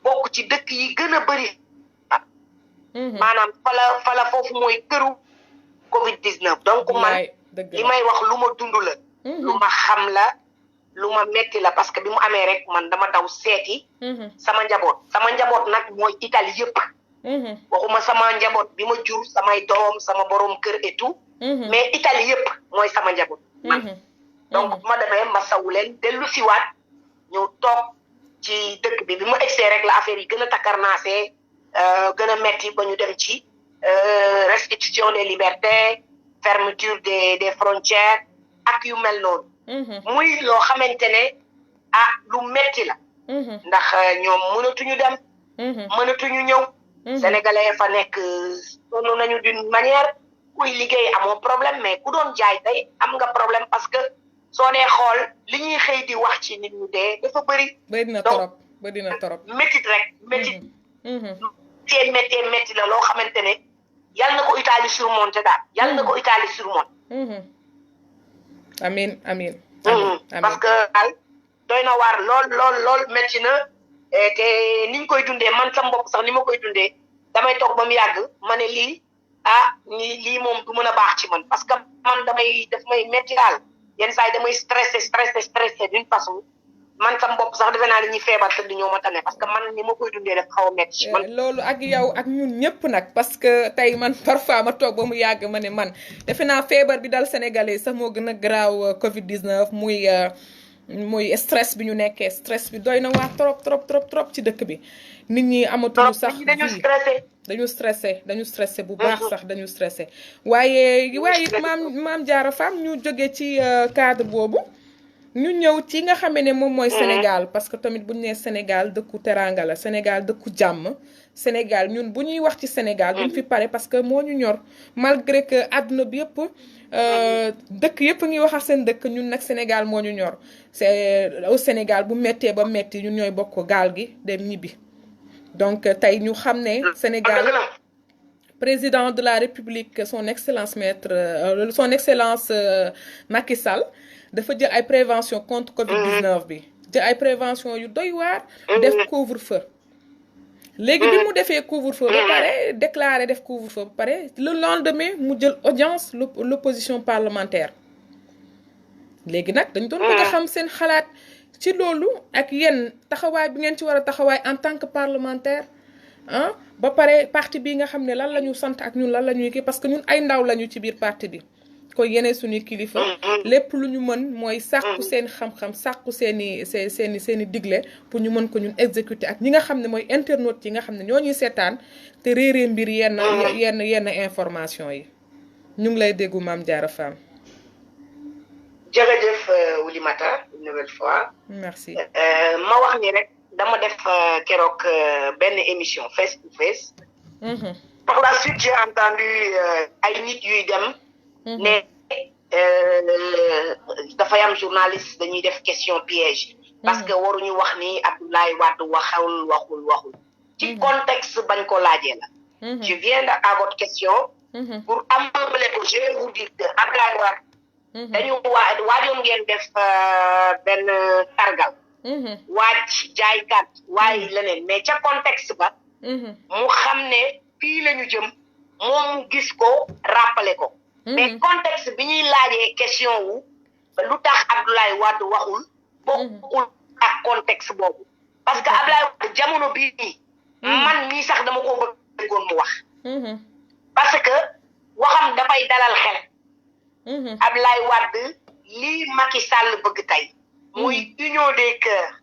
bokk ci dëkk yi gën a bëri. maanaam fala foofu mooy këru Covid 19. donc man li may wax lu ma dund la. lu ma xam la lu ma metti la parce que bi mu amee rek man dama daw seeti. sama njaboot nag mooy Italie yëpp. waxuma sama njaboot bi ma jur samay doom sama borom kër et tout. mais Italie yëpp mooy sama njaboot. man donc bu ma demee ma sawu leen dellu siwaat ñëw toog ci dëkk bi mu egsee rek la affaire yi gën a takkarnaasee gën a metti ba ñu dem ci restriction des libertés fermeture des frontières ak yu mel noonu. muy loo xamante ne lu metti la. ndax ñoom mënatuñu dem. mënatuñu ñëw. Sénégalais fa nekk sonn nañu d'une manière kuy liggéey amoo problème mais ku doon jaay tey am nga problème parce que soo dee xool li ñuy xëy di wax ci nit ñu dee dafa bëri. bëri na trop bëri na trop. métit rek métit. tey métti la loo xamante ne yal na ko Italie surmonté daal yal na ko Italie surmonté. amiin amiin. parce que daal doy na waar lool métti na te niñ koy dundee man sama bopp sax ni ma koy dundee damay toog ba mu yàgg ma ne lii lii moom du mën a baax ci man parce que man daf may métti daal yenn saa yi damay stressé d'une façon man sama bopp sax defe naa ne ñuy feebar te du ñoo ma tane parce que man ni ma koy dundee daf xaw a métti ci man. loolu ak yow ak ñun ñëpp nag parce que tey man parfois ma toog ba mu yàgg ma ne man defe naa feebar bi dal Sénégalais sax moo gën a garaaw Covid 19 muy stress bi ñu nekkee stress bi doy na waa trop ci dëkk bi nit ñi amatuñu sax dañu stressé bu baax sax dañu stressé waaye maam Diarra Fam ñu jóge ci cadre boobu ñu ñëw ci nga xamee ne moom mooy Sénégal parce que tamit bu ñu nee Sénégal dëkku teranga la Sénégal dëkku jàmm Sénégal ñun bu ñuy wax ci Sénégal duñ fi pare parce que moo ñu ñor malgré que àdduna bi yëpp dëkk yëpp ngi wax ak seen dëkk ñun nag Sénégal moo ñu ñor c'est au Sénégal bu méttee ba métti ñun ñooy bokk gaal gi dem ñibbi donc tey ñu xam ne Sénégal président de la République son excellence Macky Sall dafa jël ay prévention contre Covid 19 bi jël ay prévention yu doy waar def couvre-feu léegi bi mu defee couvre-feu ba pare déclaré def couvre-feu ba pare le lendemain mu jël audience l'opposition parlementaire léegi nag dañ doon bëgg a xam seen xalaat ci loolu ak yéen taxawaay bi ngeen ci war a taxawaay en tant que parlementaire ba pare parti bi nga xam ne lan la ñu sant ak ñun lan la ñuy kii parce que ñun ay ndaw lañu ci biir parti bi ko yeneen suñuy kilifa lépp lu ñu mën mooy sàkku seen xam-xam sàkku seeni digle pour ñu mën ko ñun exécuter ak ñi nga xam ne mooy internautes yi nga xam ne ñoo ñuy seetaan te réeree mbir yenn information yi ñu ngi lay déggu Mame Diarra Fam. jërëjëf Oulimata une nouvelle fois. merci. ma wax ni rek dama def keroog benn émission face to face. par la suite j'ai entendu ay nit yuy dem. ne dafay am journaliste dañuy def question piège parce que waruñu wax ni Abdoulaye Wade waxul ci contexte bañ ko laajee la je viens à votre question pour amale ko je vais vous dire que Abdoulaye Wade dañu waajoon ngeen def benn targal waaj jaaykat waaye leneen mais ca contexte ba mu xam ne fii la ñu jëm moom mu gis ko rappelé ko mais contexte bi ñuy laajee question wu lu tax Abdoulaye Wade waxul bokkul ak contexte boobu parce que Abdoulaye Wade jamono bii nii man mii sax dama ko bëggoon mu wax parce que waxam dafay dalal xel Abdoulaye Wade lii Macky Sall bëgg tey muy union des cœurs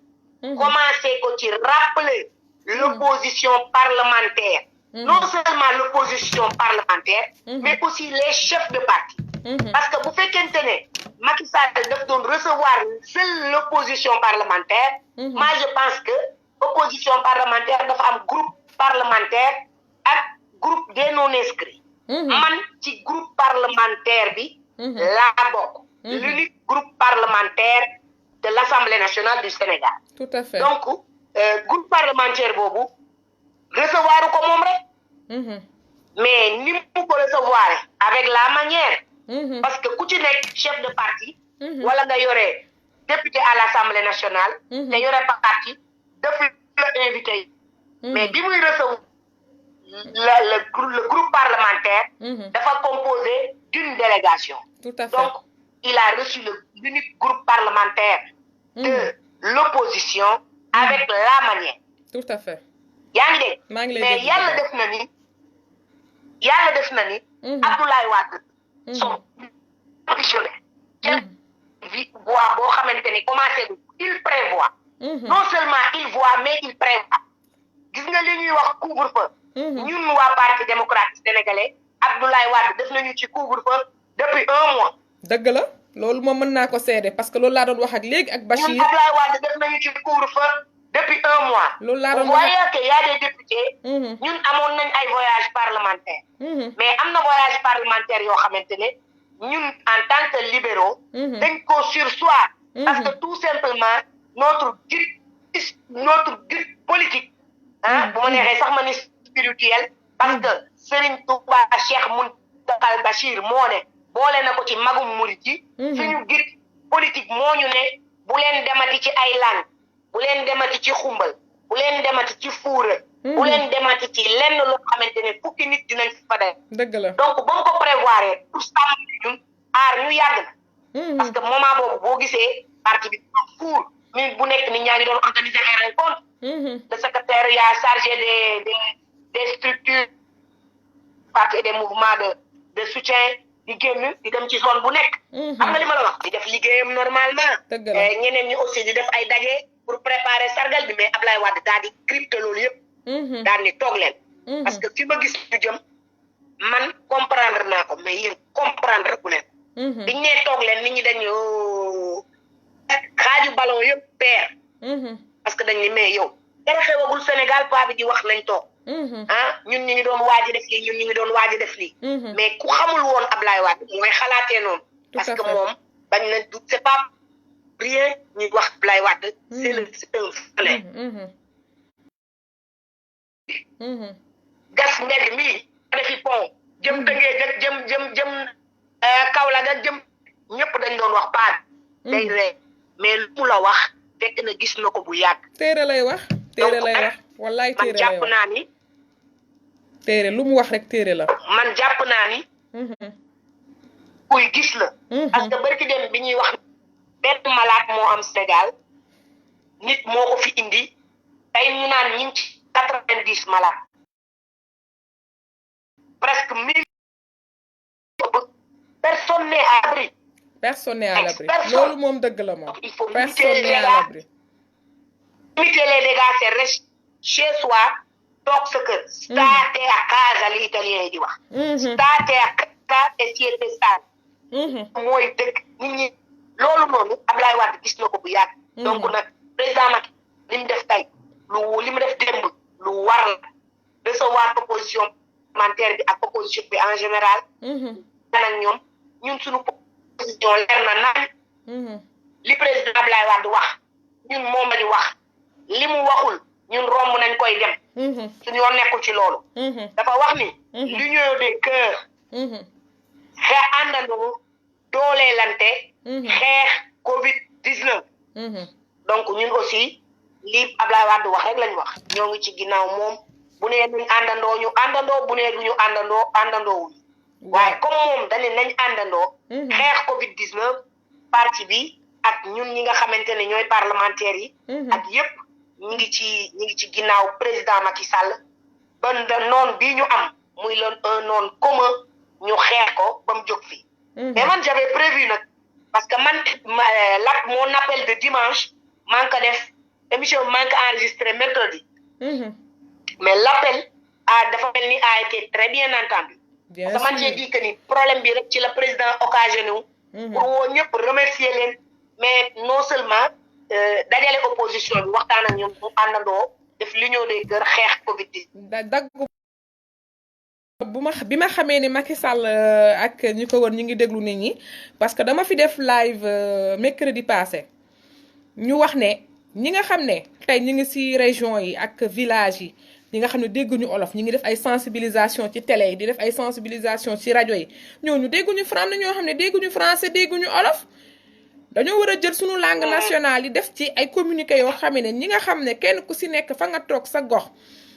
commencé ko ci rappeler l'opposition parlementaire non seulement l'opposition parlementaire mais aussi les chefs de parti parce que bu fekkente ne Macky Sall daf doon recevoir seule l'opposition parlementaire moi je pense que opposition parlementaire dafa am groupe parlementaire ak groupe des non inscrits man ci groupe parlementaire bi laa bokk l'unique groupe parlementaire de l'Assemblée nationale du Sénégal tout à fait donc groupe parlementaire boobu recevoir ko moom rek mais ni mu ko recevoir avec la manière parce que ku ci nekk chef de parti wala nga yore député à l'Assemblée nationale te yore parti dafa la invité mais bi muy recevoir le groupe parlementaire dafa composé d'une délégation tout à fait donc il a reçu l'unique groupe parlementaire de l'opposition avec la manière tout à fait yaa ngi dégg mais yàlla def na ni Abdoulaye Wade son visionnaire quel voit boo xamante ni commencé il prévoit non seulement il voit mais il prévoit gis nga li ñuy wax couvre-feu ñun waa parti démocratique sénégalais Abdoulaye Wade def nañu ci couvre-feu depuis 1 mois dëgg la loolu moom mën naa ko seede parce que loolu laa doon wax ak léegi ak Bachir ñun Abdoulaye Wade def nañu ci couvre-feu depuis 1 mois loolu laa doon vous voyez que y a des députés ñun amoon nañ ay voyage parlementaire mais am na voyage parlementaire yoo xamante ne ñun en tant que libéraux dañ ko sursoir parce que tout simplement notre guide politique bu ma neexee sax ma ni spirituel parce que Serigne Touba Cheikh Mountakha Bachir moo ne boole na ko ci magum murid yi suñu guide politique moo ñu ne bu leen demati ci ay lan bu leen demati ci xumbal bu leen demati ci fuura bu leen demati ci lenn loo xamante ne fukki nit dinañ fa def dëgg la donc ba mu ko prévoir pour sàmm ñun aar ñu yàgg na parce que moment boobu boo gisee parti bi fuur minute bu nekk nit ñaa ngi doon organiser ay rencontre le secrétariat chargé des structures parti et des mouvements de soutien di génn di dem ci zone bu nekk xam nga li ma la wax di def liggéeyam normalement ñeneen ñi aussi di def ay daje pour préparer sargal bi mais Ablaye Wade daal di crypté loolu yëpp daal ni toog leen parce que fi ma gis ñu jëm man comprendre naa ko mais yéen comprendre ku leen biñ nee toog leen nit ñi dañu xaaju ballon yëpp peer parce que dañ ni mais yow dara xewagul Sénégal pa bi di wax nañ toog ñun ñu ngi doon waaji def lii ñun ñu ngi doon waaji def lii mais ku xamul woon Ablaye Wade mooy xalaatee noonu parce que moom bañ na du c'est pas rien ñu wax Ablaye Wade c'est un frère gas mbedd mii defi pont jëm Tëngéej ak jëm Kaolack ak jëm ñëpp dañ doon wax paa day ree mais lu mu la wax fekk na gis na ko bu yàgg téere lay wax wallaay téere lay wax man jàpp naa ni téere lu mu wax rek téere la man jàpp naa ni kuy gis la parce que barki dem bi ñuy wax benn malade moo am Sénégal nit moo ko fi indi tey ñu naan ñu ngi ci 90 malades presque 1000 personne n'est à l'abri personne n'est à l'abri loolu moom dëgg la moom il faut personne n'est à l'abri limiter les dégâts c'est rester chez soi toog sa kër state a casa li italien yi di wax state a casa et siete stati mooy dëgg nit ñi loolu noonu Ablaye Wade gis na ko bu yàgg donc nag président Macky li mu def tey li mu def démb lu war la recevoir opposition parlementaire bi ak opposition bi en général nag ñoom ñun suñu position leer na naan li président Ablaye Wade wax ñun moom lañu wax li mu waxul ñun romb nañ koy dem suñu yoon nekkul ci loolu dafa wax ni l'union des cœurs xeex àndandoo dooleelante xeex Covid-19 donc ñun aussi li Ablaye Wade wax rek lañ wax ñoo ngi ci ginnaaw moom bu nee nañ àndandoo ñu àndandoo bu nee duñu àndandoowuñ waaye comme moom dañ ne nañ àndandoo xeex Covid-19 parti bi ak ñun ñi nga xamante ne ñooy parlementaires yi ak yépp ñi ngi ci ginnaaw président Macky Sall ba noon bii ñu am muy un noon commun ñu xeex ko ba mu jóg fii mais man j'avais prévu nag parce que man mon appel de dimanche maa ngi ko def émission maa ngi ko enregistré mercredi mais l'appel dafa mel ni a été très bien entendu parce que man j'ai dit que ni problème bi rek ci la président occasionné wu pour woo ñëpp remercier leen mais non seulement dajale opposition bi waxtaan ak ñoom mu àndandoo def l'union des cœurs xeex Covid bi ma xamee ne Macky Sall ak ñu ko woon ñu ngi déglu nit ñi parce que dama fi def live mercredi passé ñu wax ne ñi nga xam ne tey ñu ngi ci région yi ak village yi ñi nga xam ne dégguñu olof ñi ngi def ay sensibilisation ci télé yi di def ay sensibilisation ci rajo yi ñooñu dégguñu français ñoo xam ne dégguñu français dégguñu olof dañoo war a jël suñu langue nationale yi def ci ay communiqué yoo xam ne ñi nga xam ne kenn ku ci nekk fa nga toog sa gox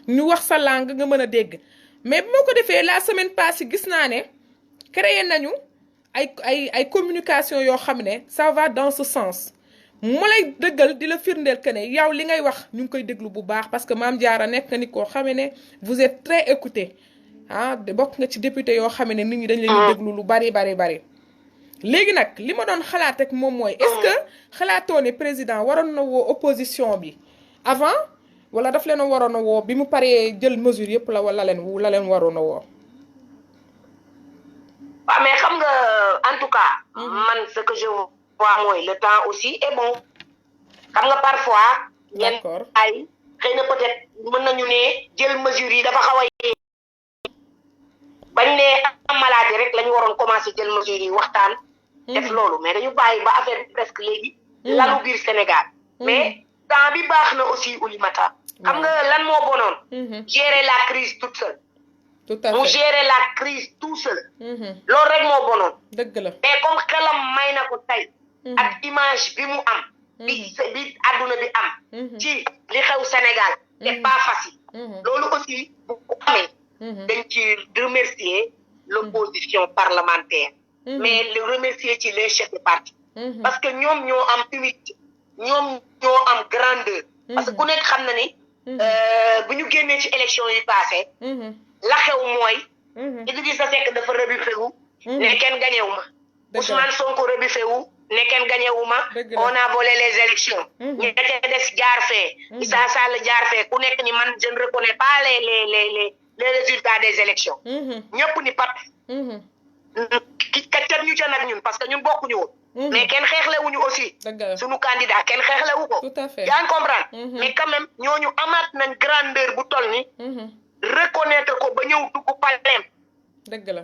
ñu wax sa langue nga mën a dégg mais bu ma ko defee la semaine passée gis naa ne créé nañu ay communication yoo xam ne ça va dans ce sens mu lay dëggal di la firndeel que ne yow li ngay wax ñu ngi koy déglu bu baax parce que Mame Diarra nekk ni koo xam ne vous êtes très écouté bokk nga ci député yoo xam ne nit ñi dañ leen di déglu lu bari léegi nag li ma doon xalaat rek moom mooy est-ce que xalaatoo ne président waroon na woo opposition bi avant wala daf leen a waroon a woo bi mu paree jël mesure yëpp la wala la leen waroon a woo. waaw mais xam nga en tout cas. man ce que je vois mooy le temps aussi est bon. xam nga parfois. d'accord yenn ay xëy na peut-être mën nañu ne jël mesure yi dafa xaw a bañ ne am maladie rek la ñu waroon ñoom commencé jël mesures yi waxtaan def loolu mais dañu bàyyi ba affaire bi presque léegi lalu biir Sénégal mais temps bi baax na aussi Oulimata xam nga lan moo bonoon gérer la crise toute seule tout à fait mu gérer la crise tout seul loolu rek moo bonoon dëgg la mais comme xelam may na ko tey ak image bi mu am bi àdduna bi am ci li xew Sénégal c'est pas facile loolu aussi bu amee dañ ci remercier l'opposition parlementaire mais le remercier ci les chefs de parti parce que ñoom ñoo am humilité ñoom ñoo am grandeur parce que ku nekk xam na ni bu ñu génnee ci élection yi passé la xew mooy Idrissa Seck dafa rebuffé wu ne kenn gañewu ma Ousmane Sonko rebuffé wu ne kenn gañewu ma on a volé les élections ñu ca des jaar fee Issa Sall jaar fee ku nekk ni man je ne reconnais pas les résultats des élections ñëpp ni pat kaccat ñu ca nag ñun parce que ñun bokkuñu woon mais kenn xeexlewuñu aussi suñu candidat kenn xeexlewu ko yaa ngi comprendre mais quand même ñooñu amaat nañ grandeur bu toll ni reconnaître ko ba ñëw dugg palais dëgg la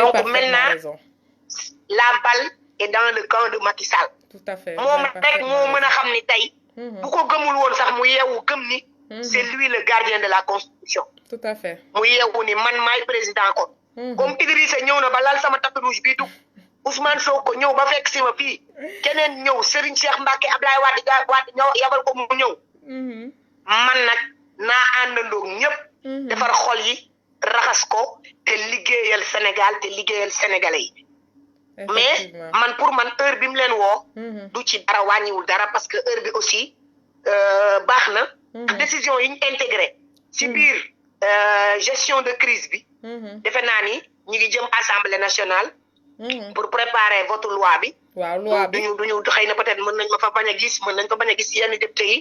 donc maintenant la balle est dans le camp de Macky Sall tout à fait moom rek moo mën a xam ni tey bu ko gëmul woon sax mu yeewu gëm ni c'est lui le gardien de la constitution tout à fait mu yeewu ni man maay président kon comme Idrissa ñëw na ba lal sama tapis rouge bii dugg Ousmane Sonko ñëw ba fekk si ma fii keneen ñëw Serigne Cheikh Mbacké Abdoulaye Wade ñëw yabal ko mu ñëw man nag naa àndandoog ñëpp defar xol yi raxas ko te liggéeyal Sénégal te liggéeyal sénégalais yi mais man pour man heure bi mu leen woo du ci dara wàññiwul dara parce que heure bi aussi baax na décision yi ñu intégré ci biir gestion de crise bi defe naa ni ñu ngi jëm assemblée nationale pour préparer votre loi bi waaw loi bi duñu xëy na peut-être mën nañ ma fa bañ a gis mën nañ ko bañ a gis yenn député yi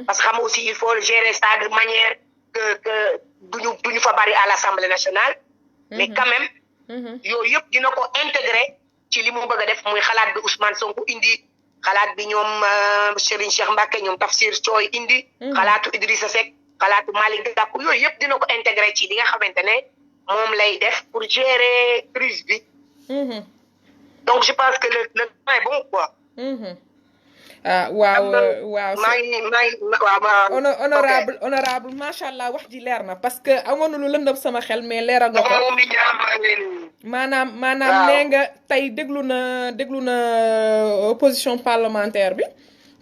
parce que xam nga aussi il faut gérer ça de manière que duñu fa bari à l'assemblée nationale mais quand même yooyu yëpp dina ko intégrer ci li mu bëgg a def muy xalaat bi Ousmane Sonko indi xalaat bi ñoom Serigne Cheikh Mbacké ñoom Tafsir Thioye indi xalaatu Idrissa Seck xalaatu Malick Gakou yooyu yëpp dina ko intégrer ci li nga xamante ne moom lay def pour gérer crise bi donc je pense que le temps est bon quoi ah waaw waaw maa honorable macha allah wax ji leer na parce que amoon na lu lëndëm sama xel mais leeral nga ko maanaam nee nga tey déglu na opposition parlementaire bi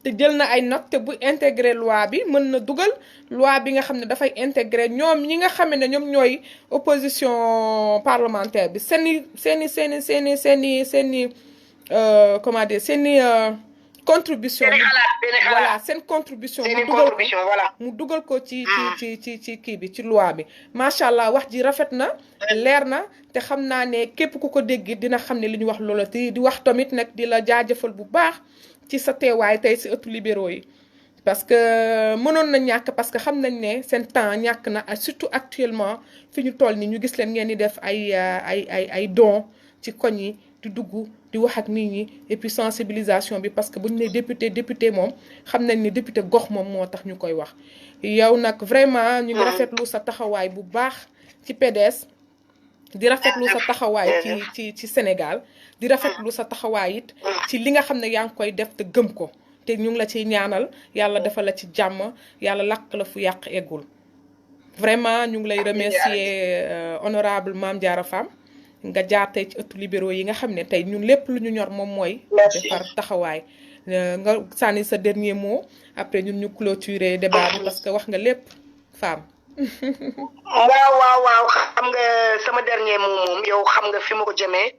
te jël na ay notes te bu intégrer loi bi mën na dugal loi bi nga xam ne dafay intégrer ñoom ñi nga xam ne ñoom ñooy opposition parlementaire bi seeni comment dire seeni contribution voilà seen contribution mu dugal ko ci kii bi ci loi bi macha allah wax ji rafet na leer na te xam naa ne képp ku ko dégg dina xam ne li ñu wax loola te di wax tamit nag di la jaajëfal bu baax ci sa teewaay tey si ëttu libéraux yi parce que mënoon na ñàkk parce que xam nañ ne seen temps ñàkk na surtout actuellement fi ñu toll ni ñu gis leen ngeen di def ay dons ci koñ yi di dugg di wax ak nit ñi et puis sensibilisation bi parce que bu ñu ne député moom xam nañ ne député gox moom moo tax ñu koy wax yow nag vraiment ñu ngi rafetlu sa taxawaay bu baax ci PDS di rafetlu sa taxawaay ci Sénégal di rafetlu sa taxawaay it ci li nga xam ne yaa ngi koy def te gëm ko te ñu ngi la ciy ñaanal yàlla defal la ci jàmm yàlla làq la fu yàq eggul vraiment ñu ngi lay remercier honorable Mame Diarra Fam nga jaar tey ci ëttu libéraux yi nga xam ne tey ñun lépp lu ñu ñor moom mooy defar taxawaay nga sànni sa dernier mot après ñun ñu clôturer débat bi parce que wax nga lépp Fam waaw xam nga sama dernier mot moom yow xam nga fi ma ko jëmee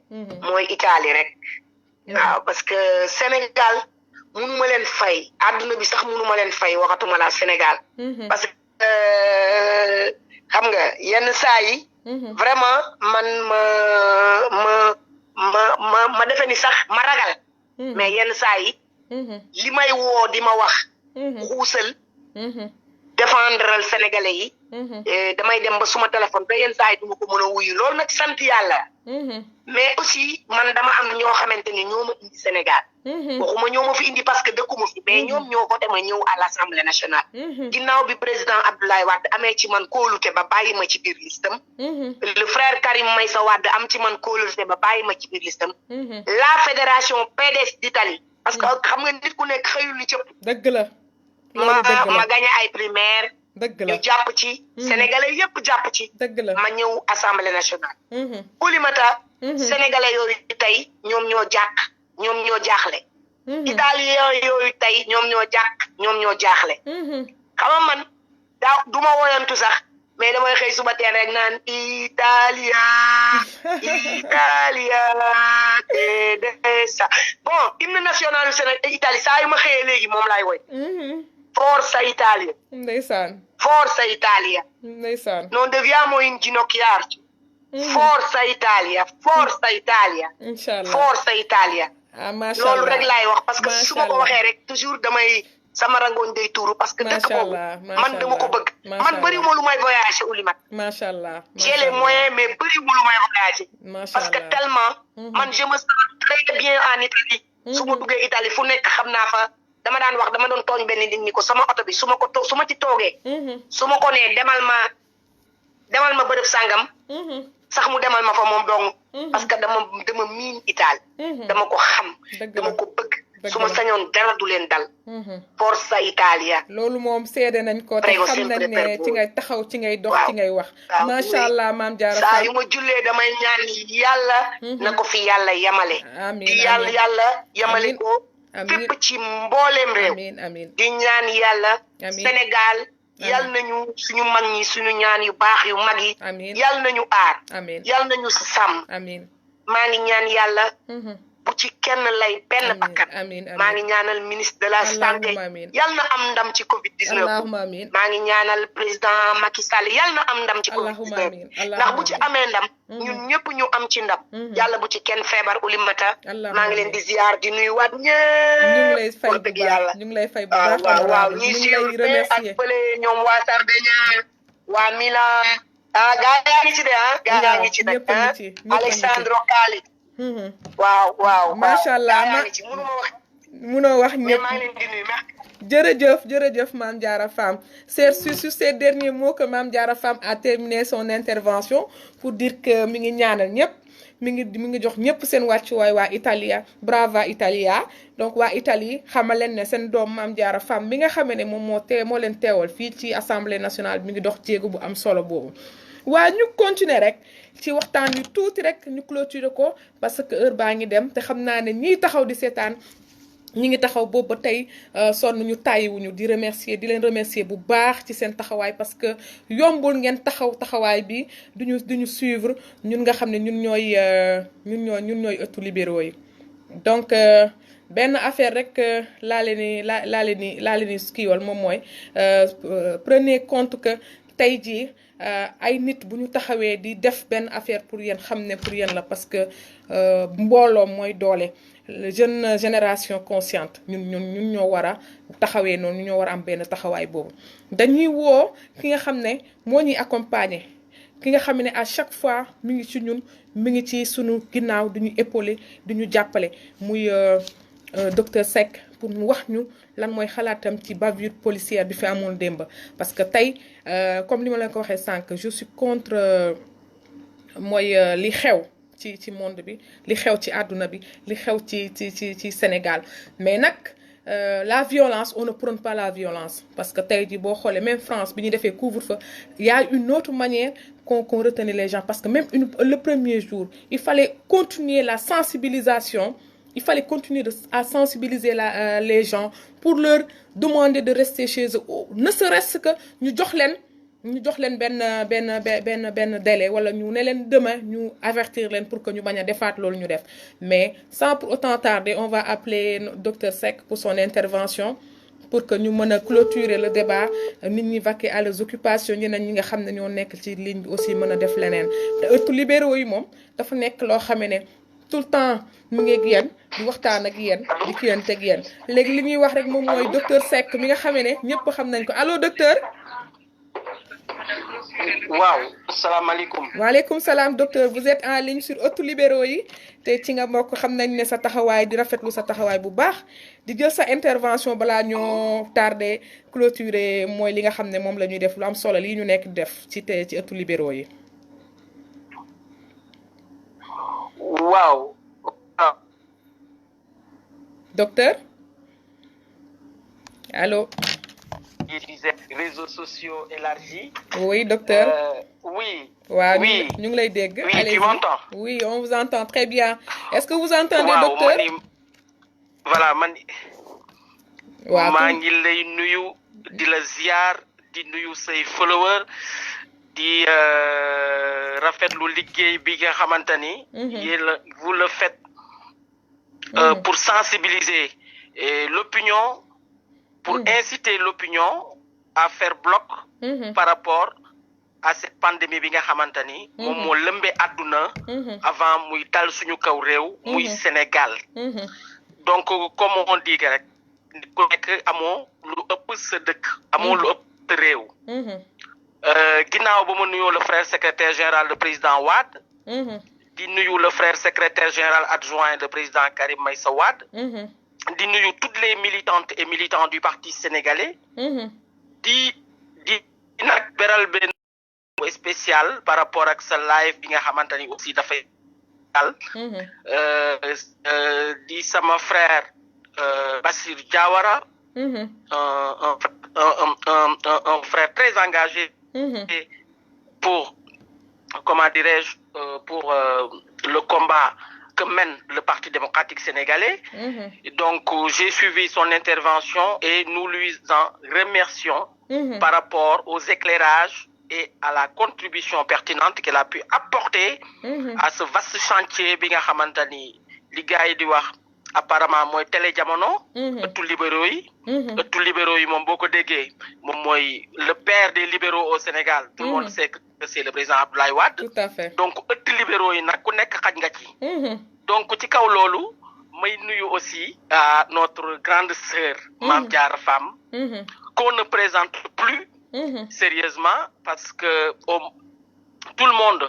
mooy Italie rek waaw parce que Sénégal mënuma leen fay àdduna bi sax mënuma leen fay waxatuma la Sénégal parce que xam nga yenn saa yi vraiment man ma defe ni sax ma ragal mais yenn saa yi li may woo di ma wax xuusal défendral sénégalais yi damay dem ba suma téléphone ba yenn saa yi duma ko mën a wuyu loolu nag sant yàlla mais aussi man dama am ñoo xamante ni ñoo ma indi Sénégal waxuma ñoo ma fi indi parce que dëkkuma fi mais ñoom ñoo voté ma ñëw à l'Assemblée nationale ginnaaw bi président Abdoulaye Wade amee ci man kóolute ba bàyyi ma ci biir listam le frère Karim Meïssa Wade am ci man kóolute ba bàyyi ma ci biir listam la fédération PDS d'Italie parce que xam nga nit ku nekk xëyul li cëpp dëgg la ma gagné ay primaire dëgg la ñu jàpp ci sénégalais yépp jàpp ci dëgg la ma ñëw Assemblée nationale Oulimata sénégalais yooyu tey ñoom ñoo jaaxle italien yooyu tey ñoom ñoo jaaxle xam nga man du ma woyantu sax mais damay xëy suba teel rek naan Italia tedesca bon hymne national du Sénégal Italie saa yu ma xëyee léegi moom laay woy Forza Italia ndeysaan Forza Italia ndeysaan non dobbiamo inginocchiarci Forza Italia inchallah Forza Italia macha allah loolu rek laay wax parce que su ma ko waxee rek toujours damay sama rangoon day tuuru parce que dëkk boobu man dama ko bëgg man bëriwuma lu may voyager Oulimata macha allah j'ai les moyens mais bëriwuma lu may voyager parce que tellement man je me sens très bien en Italie su ma duggee Italie fu nekk xam naa fa dama daan wax dama doon tooñ benn nit ñi ko sama oto bi su ma ci toogee su ma ko nee demal ma bërëb sàngam sax mu demal ma fa moom dong parce que dama miin Italie dama ko xam dama ko bëgg su ma sañoon dara du leen dal Forza Italia loolu moom seede nañ ko te xam nañ ne ci ngay taxaw ci ngay dox ci ngay wax macha allah Mame Diarra Fam saa yu ma jullee damay ñaan yàlla na ko fi yàlla yamale di yàlla yamale ko fépp ci mbooleem réew di ñaan yàlla Sénégal yal nañu suñu mag ñi suñu ñaan yu baax yu mag yi yal nañu aar yal nañu sàmm maa ngi ñaan yàlla bu ci kenn lay benn bakkan maa ngi ñaanal ministre de la santé yal na am ndam ci Covid 19 maa ngi ñaanal président Macky Sall yal na am ndam ci Covid 19 ndax bu ci amee ndam ñun ñëpp ñu am ci ndam yàlla bu ci kenn feebar Oulimata maa ngi leen di ziar di nuyuwaat ñëpp ñu ngi lay fay bu baax waaw ñi siiw ak fële ñoom waa Sardeña waa Milan gaa yaa ngi ci de gaa yaa ngi ci de Alessandro Cali waaw macha allah munoo wax ñëpp jërëjëf Mame Diarra Fam c'est sur ces derniers mots que Mame Diarra Fam a terminé son intervention pour dire que mi ngi ñaanal ñëpp mi ngi jox ñëpp seen wàccuwaay waa Italia brava Italia donc waa Italie xamal leen ne seen doom Mame Diarra Fam bi nga xamee ne moom moo leen teewal fii ci assemblée nationale mi ngi dox jéego bu am solo boobu waa ñu continuer rek ci waxtaan yu tuuti rek ñu clôturer ko parce que heure baa ngi dem te xam naa ne ñiy taxaw di seetaan ñi ngi taxaw boobu ba tey sonn ñu tàyyiwuñu di leen remercier bu baax ci seen taxawaay parce que yombul ngeen taxawaay bi duñu suivre ñun nga xam ne ñun ñooy ëttu libéraux yi donc benn affaire rek laa leen ni skiwal moom mooy prenez compte que tey jii ay nit bu ñu taxawee di def benn affaire pour yéen xam ne pour yéen la parce que mbooloo mooy doole jeune génération consciente ñun ñoo war a taxawee noonu ñu ñoo war a am benn taxawaay boobu dañuy woo ki nga xam ne moo ñuy accompagner ki nga xam ne à chaque fois mi ngi ci ñun mi ngi ci sunu ginnaaw du ñu épauler du ñu jàppale muy docteur Seck pour mu wax ñu lan mooy xalaatam ci bavure policière bi fi amoon démb parce que tey comme li ma leen ko waxee sànq je suis contre mooy li xew ci monde bi li xew ci àdduna bi li xew ci Sénégal mais nag la violence on ne prône pas la violence parce que tey jii boo xoolee même France bi ñu defee couvre-feu y a une autre manière qu'on retenait les gens parce que même le premier jour il fallait continuer la sensibilisation. Il fallait continuer à sensibiliser les gens pour leur demander de rester chez eux ne serait-ce que ñu jox leen benn délai wala ñu ne leen demain ñu avertir leen pour que ñu bañ a defaat loolu ñu def mais sans pour autant tarder on va appeler docteur Seck pour son intervention pour que ñu mën a clôturer le débat nit ñi vaquer à leurs occupations ñeneen ñi nga xam ne ñoo nekk ci ligne bi aussi mën a def leneen te ëttu libéraux yi moom dafa nekk loo xamee ne tout le temps mu ngi ak yéen di waxtaan ak yéen di kiyante ak yéen léegi li ñuy wax rek moom mooy docteur Seck mi nga xamee ne ñëpp xam nañ ko allo docteur. waaw asalaamaaleykum. waaleykum salaam docteur vous êtes en ligne sur Ëttu Libéraux yi te ci nga mbokk xam nañ ne sa taxawaay di rafetlu sa taxawaay bu baax di jël sa intervention balaa ñoo tardé clôturer mooy li nga xam ne moom la ñuy def lu am solo lii ñu nekk def ci Ëttu Libéraux yi. waaw. docteur allô. réseaux sociaux élargis. oui docteur. Oui. waaw oui ñu ngi lay dégg. oui tu m'entends. oui on vous entend très bien est-ce que vous entendez docteur. voilà man. waaw maa ngi lay nuyu di la ziar di nuyu say follower di rafetlu liggéey bi nga xamante ni. vous le faites. Pour sensibiliser l'opinion. Pour inciter l'opinion à faire bloc par rapport à cette pandémie bi nga xamante ni moom moo lëmbee àdduna avant muy dal suñu kaw réew muy Sénégal donc comme on dit rek ku nekk amoo lu ëpp sa dëkk amoo lu ëpp sa réew ginnaaw ba ma nuyoo le frère secrétaire général le président Wade di nuyu le frère secrétaire général adjoint le président Karim Meïssa Wade di nuyu toutes les militantes et militants du parti sénégalais. di nag beral benn spécial par rapport ak sa live bi nga xamante ni aussi dafay dal. di sama frère Bassir Diawara. un frère très engagé. Pour comment dirais-je pour le combat que mène le Parti démocratique sénégalais. Donc, j'ai suivi son intervention et nous lui en remercions par rapport aux éclairages et à la contribution pertinente qu'elle a pu apporter à ce vaste chantier bi nga xamante ni li gars yi di wax apparemment mooy télé jamono. Ëttu Libéraux yi. Ëttu Libéraux yi moom boo ko déggee moom mooy le père des libéraux au Sénégal. Tout le monde sait que c'est le président Abdoulaye Wade. Tout à fait. Donc Ëttu Libéraux yi nag ku nekk xaj nga ci. Donc ci kaw loolu may nuyu aussi à notre grande sœur Mame Diarra Fam qu'on ne présente plus sérieusement parce que tout le monde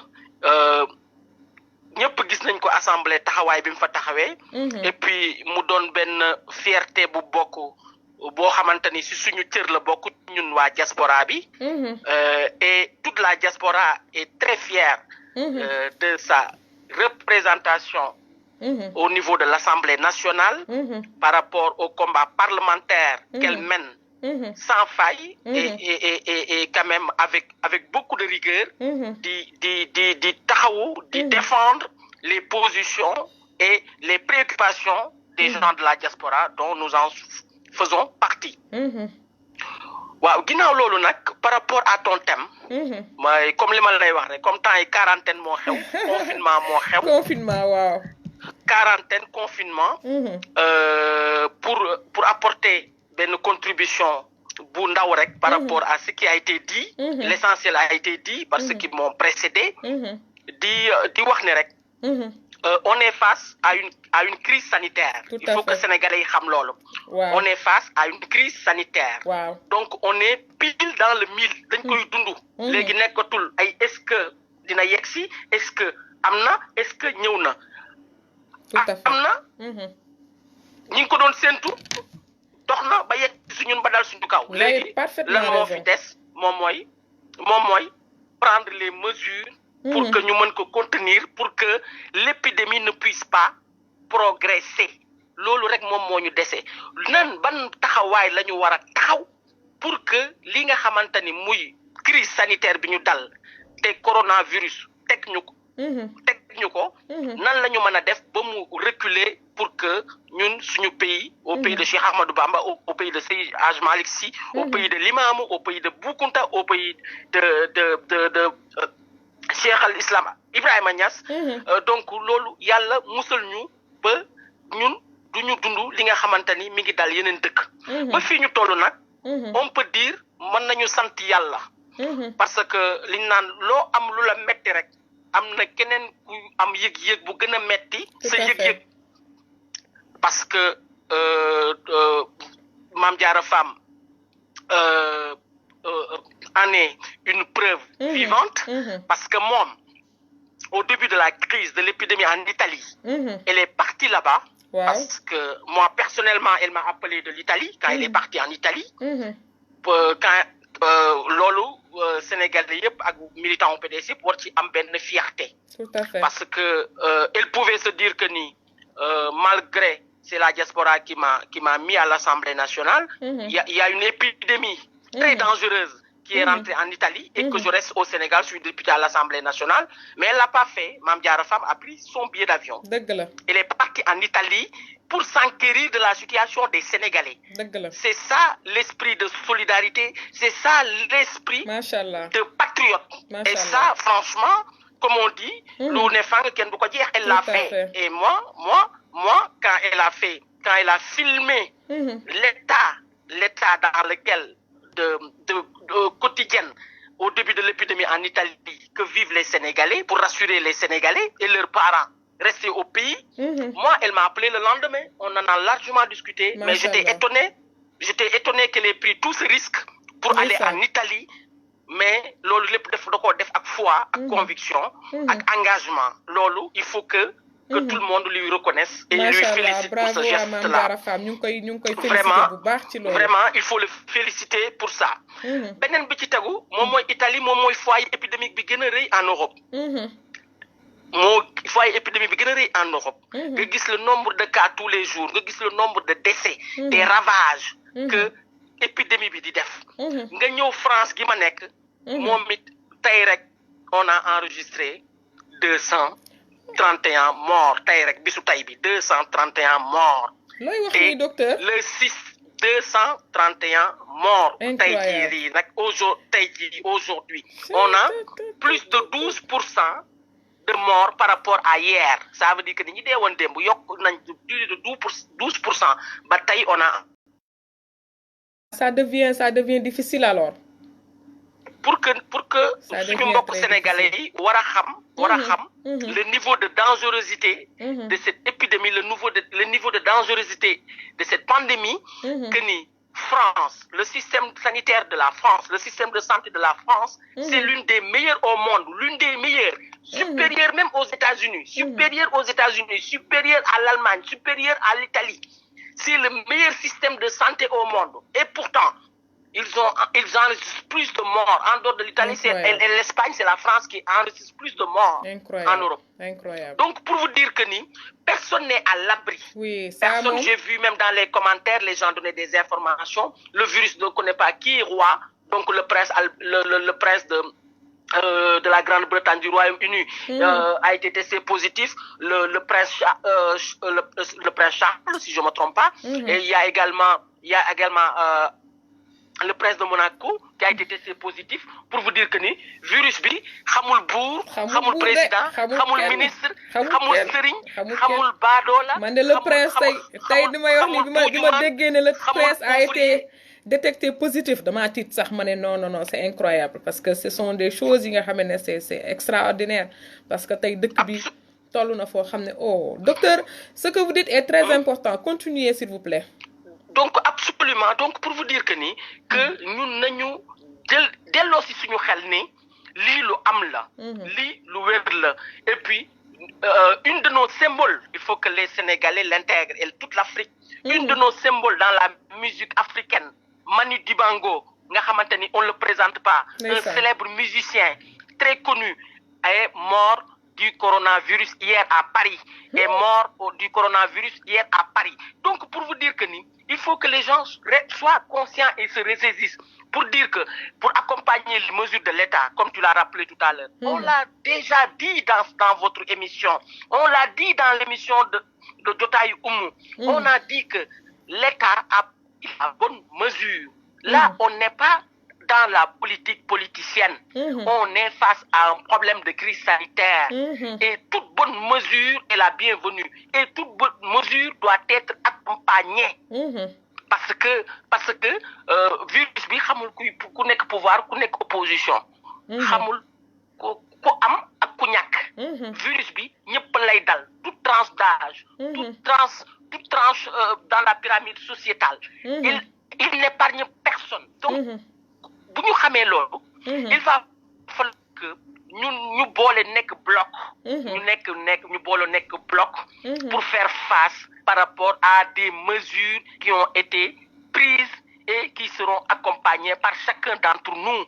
ñëpp gis nañ ko assemblée taxawaay bi mu fa taxawee et puis mu doon benn fierté bu bokk boo xamante ni si suñu cër la bokk ñun waa diaspora bi et toute la diaspora est très fière de sa représentation au niveau de l'Assemblée nationale par rapport au combat parlementaire qu'elle mène sans faille et quand même avec beaucoup de rigueur di taxawu di défendre les positions et les préoccupations des gens de la diaspora dont nous en faisons partie. waaw ginnaaw loolu nag par rapport à ton thème mooy comme li ma lay wax rek comme temps yi quarantaine moo xew confinement moo xew confinement waaw quarantaine confinement pour apporter benn contribution bu ndaw rek par rapport à ce qui a été dit l'essentiel a été dit par ceux qui m'ont précédé di wax ne rek on est face à une crise sanitaire. Il faut que Sénégalais yi xam loolu. On est face à une crise sanitaire. Donc on est pile dans le mille dañ koy dund. léegi nekkatul ay est-ce que dina yegsi est-ce que am na est-ce que ñëw na. am na. ñi ngi ko doon séntu dox na ba yegg si ñun ba dal suñu kaw. léegi lan moo fi des moom mooy prendre les mesures. Pour que ñu mën ko contenir pour que l'épidémie ne puisse pas progresser loolu rek moom moo ñu dese nan ban taxawaay la ñu war a taxaw pour que li nga xamante ni muy crise sanitaire bi ñu dal te coronavirus teg ñu ko nan la ñu mën a def ba mu reculer pour que ñun suñu pays au pays de Cheikh Ahmadou Bamba au pays de Seydi Hadji Malick Sy au pays de Limamou au pays de Bou Kounta au pays de Cheikh al Islam Ibrahima Niass donc loolu yàlla musal ñu ba ñun duñu dund li nga xamante ni mi ngi dal yeneen dëkk ba fii ñu toll nag on peut dire mën nañu sant yàlla parce que liñ naan loo am lu la metti rek am na keneen ku am yëg-yëg bu gën a metti sa yëg-yëg parce que Mame Diarra Fam en est une preuve vivante, parce que moi, au début de la crise de l'épidémie en Italie, elle est partie là-bas, parce que moi, personnellement, elle m'a appelé de l'Italie, quand elle est partie en Italie, quand lolo Sénégalais yëpp ak militants au PDS yëpp war ci am benn fierté. Tout à fait. Parce que elle pouvait se dire que ni malgré c'est la diaspora qui m'a mis à l'Assemblée nationale, il y a une épidémie très dangereuse qui est rentrée en Italie et que je reste au Sénégal, je suis député à l'Assemblée nationale, mais elle l'a pas fait. Mame Diarra Fam a pris son billet d'avion. Elle est partie en Italie pour s'enquérir de la situation des Sénégalais. C'est ça l'esprit de solidarité, c'est ça l'esprit de patriote. Et ça, franchement, comme on dit, elle l'a fait. Et moi, quand elle a filmé l'état dans lequel de quotidienne au début de l'épidémie en Italie que vivent les Sénégalais, pour rassurer les Sénégalais et leurs parents restés au pays, moi, elle m'a appelé le lendemain. On en a largement discuté, mais j'étais étonné qu'elle ait pris tout ce risque pour aller en Italie. Mais lolu lepp def dako def ak foi, ak conviction, ak engagement. Lolu, il faut que tout le monde lui reconnaisse et lui félicite pour ce geste-là. Vraiment, il faut le féliciter pour ça. Benen bi ci tegu, mom moy Italie, mom moy foyer épidémique bi gëna reuy en Europe. Foyer épidémique bi gëna reuy en Europe. Nga gis le nombre de cas tous les jours, nga gis le nombre de décès, des ravages que épidémie bi di def. Nga ñëw France gi ma nekk, moom it tey rek on a enregistré 231 morts tey rek bisu tey bi 231 morts. looy wax ni docteur le 6 231 morts. Tey jii nag aujourd'hui on a plus de 12% de morts par rapport à hier. Ça veut dire que ni ñi dee woon démb yokk nañ de 12%. Ba tey on a. Ça devient difficile alors. Pour que suñu mbokk sénégalais yi war a xam le niveau de dangerosité de cette épidémie, le niveau de dangerosité de cette pandémie, que ni France, le système sanitaire de la France, le système de santé de la France, c'est l'une des meilleures au monde, l'une des meilleures, supérieure même aux États-Unis, supérieure à l'Allemagne, supérieure à l'Italie. C'est le meilleur système de santé au monde. Et pourtant, ils enregistrent plus de morts. En dehors de l'Italie, et l'Espagne, c'est la France qui enregistre plus de morts en Europe. Incroyable. Donc, pour vous dire que personne n'est à l'abri. Personne, j'ai vu même dans les commentaires, les gens donner des informations. Le virus ne connaît pas qui est roi. Donc, le prince de la Grande-Bretagne, du Royaume-Uni, a été testé positif. Le prince Charles, si je ne me trompe pas. Et il y a également le prince de Monaco qui a été testé positif. Pour vous dire que ni virus bi xamul bour, xamul président, xamul ministre, xamul serigne, xamul badola. Man le prince tay dima wax ni bima déggé né le prince a été détecté positif dama tiit sax mané non c'est incroyable parce que ce sont des choses yi nga xamé né c'est extraordinaire parce que tay dëkk bi tollu na fo xamné docteur, ce que vous dites est très important. Continuez s'il vous plaît. Donc absolument, donc pour vous dire que ñun nañu delloo si suñu xel ni lii lu am la, lii lu wér la. Et puis une de nos symboles, il faut que les Sénégalais l'intègrent et toute l'Afrique. Une de nos symboles dans la musique africaine, Manu Dibango, nga xamanteni on le présente pas, un célèbre musicien très connu est mort du coronavirus hier à Paris, est mort du coronavirus hier à Paris. Donc pour vous dire que il faut que les gens soient conscients et se ressaisissent pour dire que pour accompagner les mesures de l'État, comme tu l'as rappelé tout à l'heure, on l'a déjà dit dans votre émission, on l'a dit dans l'émission de Jotaï Oumou, on a dit que l'État a pris la bonne mesure. Là, on n'est pas dans la politique politicienne, on est face à un problème de crise sanitaire et toute bonne mesure est la bienvenue et toute bonne mesure doit être accompagnée parce que virus bi xamul ku nekk pouvoir ku nekk opposition xamul ku am ak ku ñàkk virus bi ñëpp lay dal toute tranche d'âge toute tranche dans la pyramide sociétale il n'épargne personne. Donc bu ñu xamee loolu il va falloir que ñu boole nekk bloc ñu boole nekk bloc pour faire face par rapport à des mesures qui ont été prises et qui seront accompagnées par chacun d'entre nous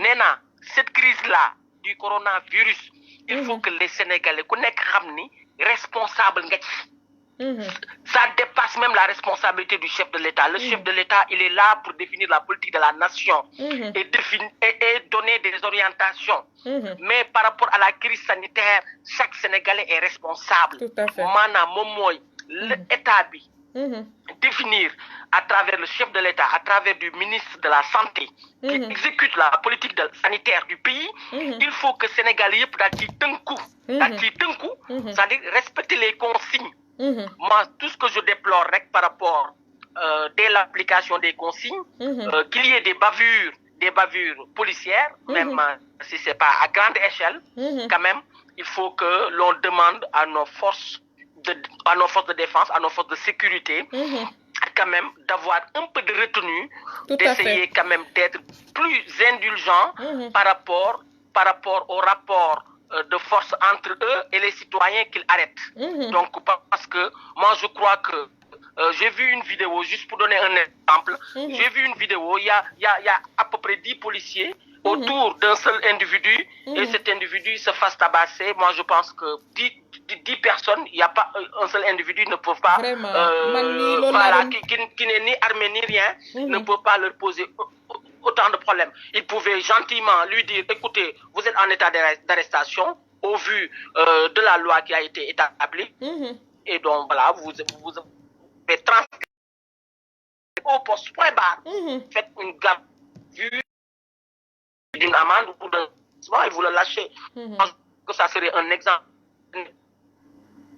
nee naa cette crise-là du coronavirus il faut que les Sénégalais ku nekk xam ni responsable nga ci ça dépasse même la responsabilité du chef de l'État. Le chef de l'État, il est là pour définir la politique de la nation et donner des orientations. Mais par rapport à la crise sanitaire, chaque Sénégalais est responsable. Tout à fait. Maanaam moom mooy l'État bi définir à travers le chef de l'État, à travers du ministre de la Santé, qui exécute la politique sanitaire du pays. Il faut que Sénégalais yëpp daal ciy tënku, c'est-à-dire respecter les consignes. Moi, tout ce que je déplore par rapport dès l'application des consignes, qu'il y ait des bavures policières, même si c'est pas à grande échelle, quand même, il faut que l'on demande à nos forces de défense, à nos forces de sécurité, quand même d'avoir un peu de retenue, d'essayer quand même d'être plus indulgents par rapport au rapport de force entre eux et les citoyens qu'ils arrêtent. Donc, parce que moi, je crois que j'ai vu une vidéo, juste pour donner un exemple, j'ai vu une vidéo, il y a à peu près 10 policiers autour d'un seul individu, et cet individu se fasse tabasser. Moi, je pense que 10 personnes, il n'y a pas un seul individu ne peut pas, qui n'est ni armé ni rien, ne peut pas leur poser autant de problèmes. Il pouvait gentiment lui dire, écoutez, vous êtes en état d'arrestation au vu de la loi qui a été établie. Et donc, voilà, vous avez transféré au poste point barre. Faites une garde vue d'une amende ou d'un... Il vous le lâchez. Je pense que ça serait un exemple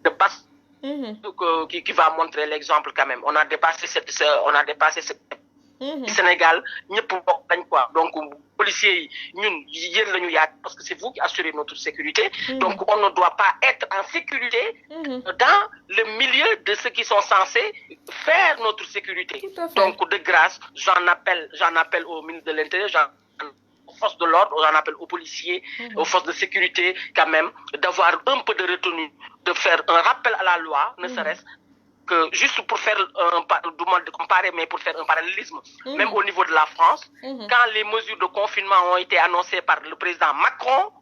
de base qui va montrer l'exemple quand même. On a dépassé cette Sénégal, ñëpp bokk dañ quoi. Donc policiers yi ñun yéen lañu yaat parce que c'est vous qui assurez notre sécurité. Donc on ne doit pas être en sécurité dans le milieu de ceux qui sont censés faire notre sécurité. Donc de grâce, j'en appelle au ministre de l'Intérieur, aux forces de l'ordre, j'en appelle aux policiers, aux forces de sécurité quand même, d'avoir un peu de retenue, de faire un rappel à la loi, ne serait-ce que juste pour faire pour faire un parallélisme, même au niveau de la France, quand les mesures de confinement ont été annoncées par le président Macron,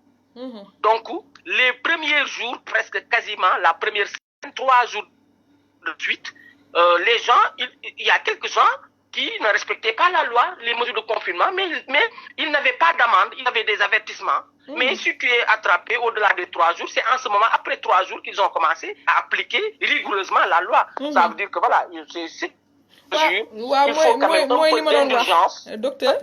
donc les premiers jours, presque quasiment la première semaine, 3 jours de suite, les gens, il y a quelques gens qui ne respectaient pas la loi, les mesures de confinement, mais ils n'avaient pas d'amende, ils avaient des avertissements. Mais si tu es attrapé au-delà de 3 jours, c'est en ce moment, après 3 jours, qu'ils ont commencé à appliquer rigoureusement la loi. Ça veut dire que voilà, c'est il faut quand même un peu d'indulgence. Docteur,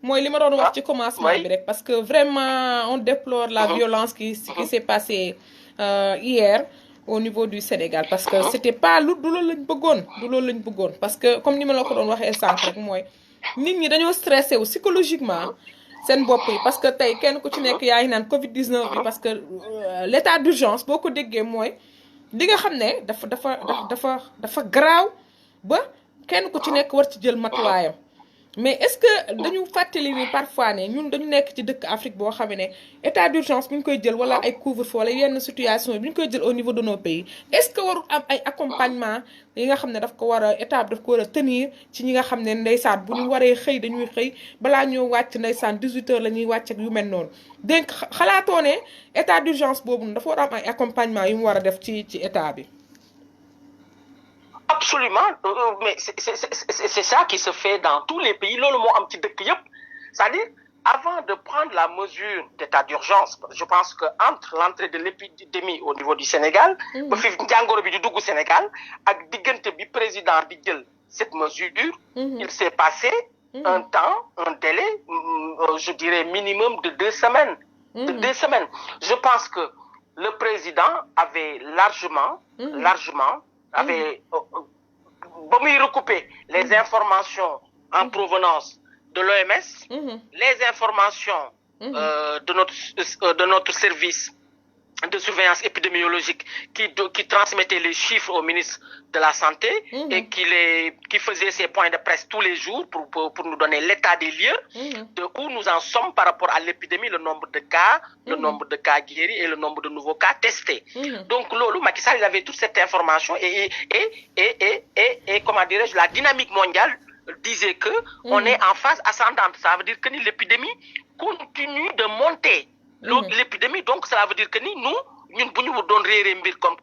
moi, li ma doon wax ci commencement bi rek, parce que vraiment, on déplore la violence qui s'est passée hier au niveau du Sénégal, parce que c'était pas du loolu lañ bëggoon parce que comme ni ma la ko doon waxee sànq rek mooy nit ñi dañoo stressé wu psychologiquement seen bopp yi, parce que tey kenn ku ci nekk yaa ngi naan Covid 19 bi, parce que l'état d'urgence boo ko déggee mooy di nga xam ne dafa garaaw ba kenn ku ci nekk war ci jël matuwaayam. Mais est-ce que dañu fàttali ni parfois ne ñun dañu nekk ci dëkk Afrique boo xam ne état d'urgence bi ñu koy jël wala ay couvre-feu wala yenn situation bi ñu koy jël au niveau de nos pays, est-ce que warul am ay accompagnement yi nga xam ne daf ko war a état bi daf ko war a tenir ci ñi nga xam ne ndeysaan bu ñu waree xëy dañuy xëy balaa ñoo wàcc ndeysaan 18h la ñuy wàcc ak yu mel noonu. donc xalaatoo ne état d'urgence boobu dafa war a am ay accompagnement yu mu war a def ci état bi. Absolument, mais c'est ça qui se fait dans tous les pays. Loolu moo am ci dëkk yëpp, c'est-à-dire avant de prendre la mesure d'état d'urgence, je pense que entre l'entrée de l'épidémie au niveau du Sénégal, ba fi jàngoro bi di dugg Sénégal ak diggante bi président di jël cette mesure, il s'est passé un délai, je dirais minimum de 2 semaines. Je pense que le président avait largement ba muy recouper les informations en provenance de l'OMS, les informations de notre service de surveillance épidémiologique qui transmettait les chiffres au ministre de la Santé et qui faisait ses points de presse tous les jours pour nous donner l'état des lieux de où nous en sommes par rapport à l'épidémie, le nombre de cas, le nombre de cas guéris et le nombre de nouveaux cas testés. Donc, Lolo Macky Sall, il avait toute cette information et comment dirais-je, la dynamique mondiale disait que on est en phase ascendante. Ça veut dire que l'épidémie continue de monter. L'épidémie, donc cela veut dire que nous bu ñu doon réeree mbir comme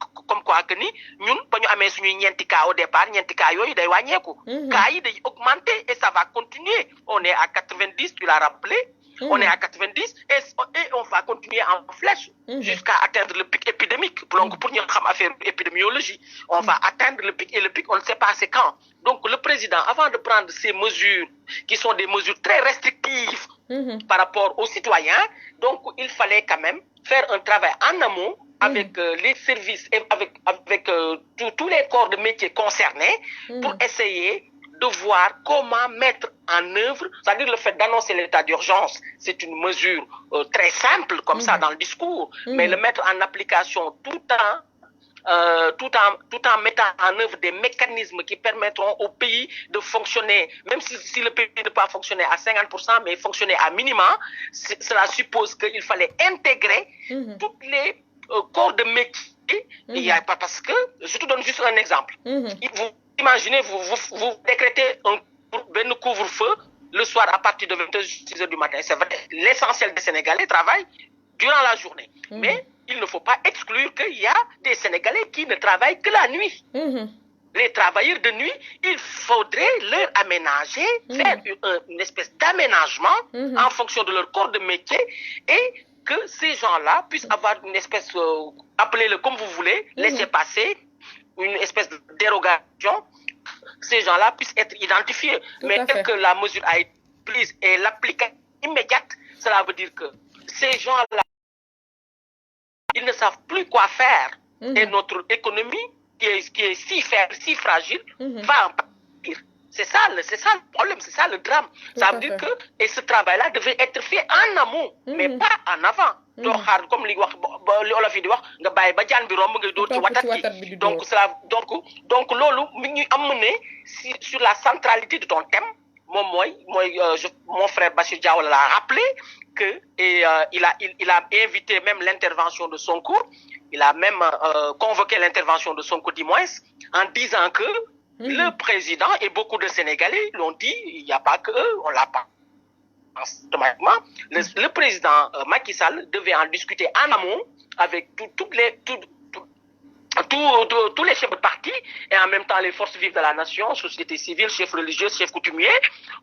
quoi que ñun ba ñu amee suñuy ñeenti cas au départ ñeenti cas yooyu day wàññeeku. Cas yi day augmenter et ça va continuer. On est à 90, tu l'as rappelé. On est à 90 et on va continuer en flèche jusqu'à atteindre le pic épidémique. Donc, pour nous faire épidémiologie, on va atteindre le pic et le pic, on ne sait pas c'est quand. Donc, le président, avant de prendre ces mesures, qui sont des mesures très restrictives par rapport aux citoyens, donc il fallait quand même faire un travail en amont avec les services et avec tous les corps de métier concernés pour essayer de voir comment mettre en œuvre, c'est-à-dire le fait d'annoncer l'état d'urgence, c'est une mesure très simple comme ça dans le discours, mais le mettre en application tout en mettant en œuvre des mécanismes qui permettront au pays de fonctionner, même si le pays ne peut pas fonctionner à 50%, mais fonctionner à minima, cela suppose qu'il fallait intégrer toutes les corps de métier. Il y a pas parce que, je te donne juste un exemple. Imaginez, vous décrétez un couvre-feu le soir à partir de 26h du matin. C'est vrai, l'essentiel des Sénégalais travaillent durant la journée. Mais il ne faut pas exclure qu'il y a des Sénégalais qui ne travaillent que la nuit. Les travailleurs de nuit, il faudrait leur aménager, faire une espèce d'aménagement en fonction de leur corps de métier et que ces gens-là puissent avoir une espèce, appelez-le comme vous voulez, laissez passer, une espèce de dérogation, ces gens-là puissent être identifiés. Mais dès que la mesure a été prise et l'application immédiate, cela veut dire que ces gens-là, ils ne savent plus quoi faire. Et notre économie, qui est si fragile, va en pâtir. C'est ça le problème, c'est ça le drame. Ça veut dire que, et ce travail-là devait être fait en amont, mais pas en avant. Comme li olof yi di wax nga bàyyi ba jaan bi romb ngay dóor ci watat gi donc loolu mi ñuy amener sur la centralité de ton thème moom mon frère Bachir Diaw l'a rappelé que il a invité même l'intervention de Sonko, il a même convoqué l'intervention de Sonko du moins en disant que le président et beaucoup de Sénégalais l'ont dit, il n'y a pas que eux, on l'a pas. Le président Macky Sall devait en discuter en amont avec tous les chefs de parti et en même temps les forces vives de la nation, société civile, chefs religieux, chefs coutumiers,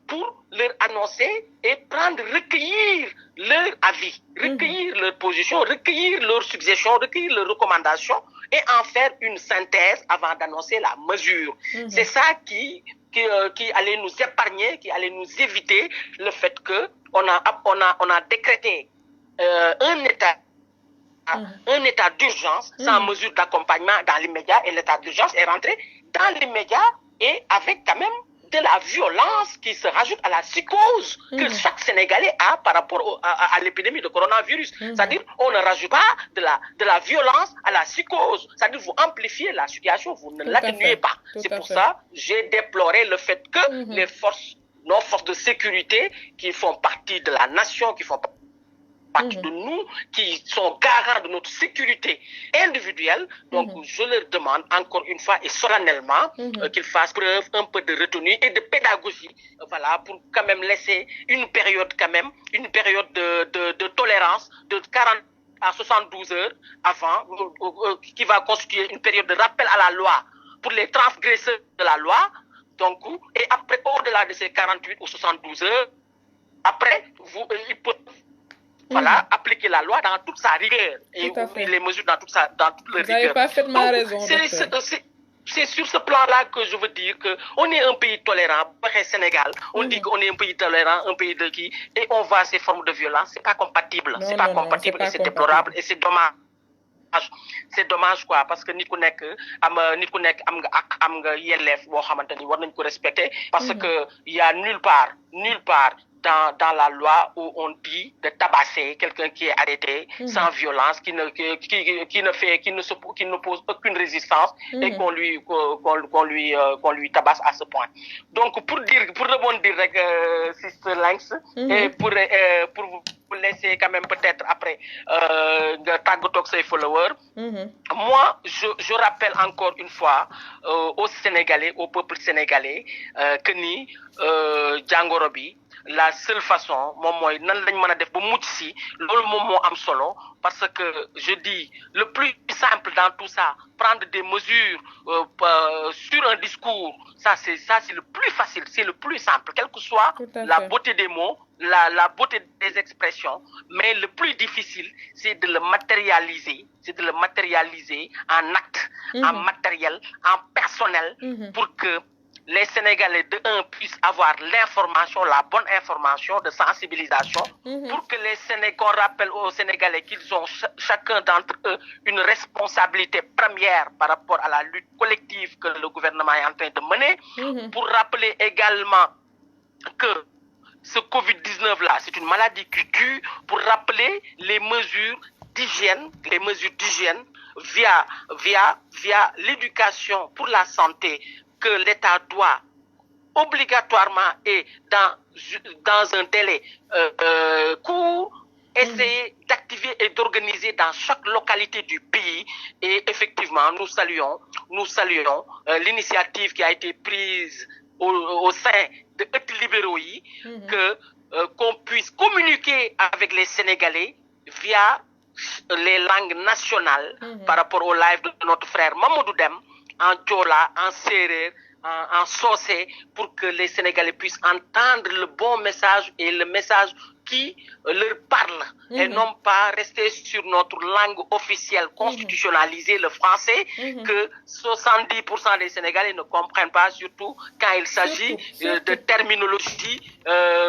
pour leur annoncer et recueillir leur avis, recueillir leur position, recueillir leurs suggestions, recueillir leurs recommandations et en faire une synthèse avant d'annoncer la mesure. C'est ça qui allait nous épargner, qui allait nous éviter le fait que on a décrété un état d'urgence sans mesure d'accompagnement dans l'immédiat et l'état d'urgence est rentré dans l'immédiat et avec quand même de la violence qui se rajoute à la psychose que chaque Sénégalais a par rapport à l'épidémie de coronavirus. C'est-à-dire, on ne rajoute pas de la violence à la psychose. C'est-à-dire, vous amplifiez la situation, vous ne l'atténuez pas. C'est pour ça que j'ai déploré le fait que nos forces de sécurité qui font partie de la nation, qui font partie de nous, qui sont garants de notre sécurité individuelle. Donc, je leur demande encore une fois et solennellement qu'ils fassent preuve un peu de retenue et de pédagogie, voilà, pour quand même laisser une période de tolérance de 40 à 72 heures avant, qui va constituer une période de rappel à la loi pour les transgresseurs de la loi. Donc, et après, au-delà de ces 48 ou 72 heures, après, ils peuvent appliquer la loi dans toute sa rigueur et les mesures dans toute leur rigueur. Vous avez parfaitement raison. C'est sur ce plan-là que je veux dire qu'on est un pays tolérant, Sénégal, on dit qu'on est un pays tolérant, un pays de qui, et on voit ces formes de violence, c'est pas compatible, c'est pas compatible et c'est déplorable et c'est dommage. C'est dommage quoi parce que nit ku nekk am nga ak am nga yelleef boo xamante ni war nañ ko respecter parce que il y a nulle part dans la loi où on dit de tabasser quelqu'un qui est arrêté sans violence, qui ne pose aucune résistance et qu'on lui tabasse à ce point. Donc pour rebondir avec Sister Lanks et pour vous laisser quand même peut-être après de tag talk ses followers. Moi, je rappelle encore une fois aux Sénégalais, au peuple sénégalais, que ni jàngoro bi la seule façon moom mooy nan lañ mën a def ba mucc si loolu moom moo am solo parce que je dis le plus simple dans tout ça, prendre des mesures sur un discours, ça c'est le plus facile, c'est le plus simple, quelle que soit la beauté des mots, la beauté des expressions, mais le plus difficile c'est de le matérialiser, en acte, en matériel, en personnel, pour que les Sénégalais de un puissent avoir l'information, la bonne information de sensibilisation, pour que les Sénégalais, qu'on rappelle aux Sénégalais qu'ils ont chacun d'entre eux une responsabilité première par rapport à la lutte collective que le gouvernement est en train de mener, pour rappeler également que ce Covid-19 là, c'est une maladie qui tue, pour rappeler les mesures d'hygiène via l'éducation pour la santé que l'État doit obligatoirement et dans un délai court essayer d'activer et d'organiser dans chaque localité du pays. Et effectivement, nous saluons l'initiative qui a été prise au sein de ëtt libéraux yi, qu'on puisse communiquer avec les Sénégalais via les langues nationales par rapport au live de notre frère Mamadou Deme, en Diola, en Sérère, en Socé, pour que les Sénégalais puissent entendre le bon message et le message qui leur parle, et non pas rester sur notre langue officielle constitutionnalisée, le français, que 70% des Sénégalais ne comprennent pas, surtout quand il s'agit de terminologie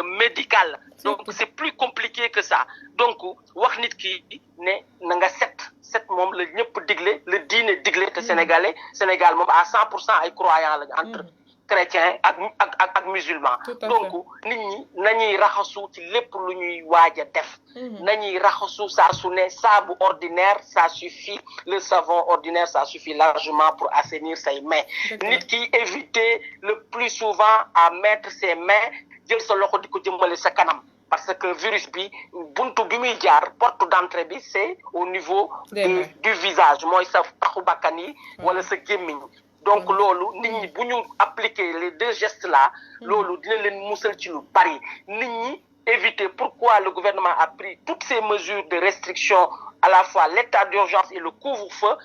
médicale. Donc c'est plus compliqué que ça. Donc wax nit ki ne na nga set moom la ñëpp digle, le diine digle te Sénégal moom à 100% ay croyants lañu entre chrétiens ak musulmans. Donc nit ñi nañuy raxasu ci lépp lu ñuy waaj a def, nañuy raxasu saa su ne, saabu ordinaire ça suffit, le savon ordinaire ça suffit largement pour assainir ses mains. Nit ki éviter le plus souvent à mettre ses mains, jël sa loxo di ko jëmale sa kanam, parce que virus bi buntu bi muy jaar, porte d'entrée bi c'est au niveau du visage, mooy sa paxu bakkan yi wala sa gémmiñ. Donc loolu nit ñi bu ñu appliquer les deux gestes là, loolu dina leen musal ci lu bari. Nit ñi éviter, pourquoi le gouvernement a pris toutes ces mesures de restriction, à la fois l'état d'urgence et le couvre-feu,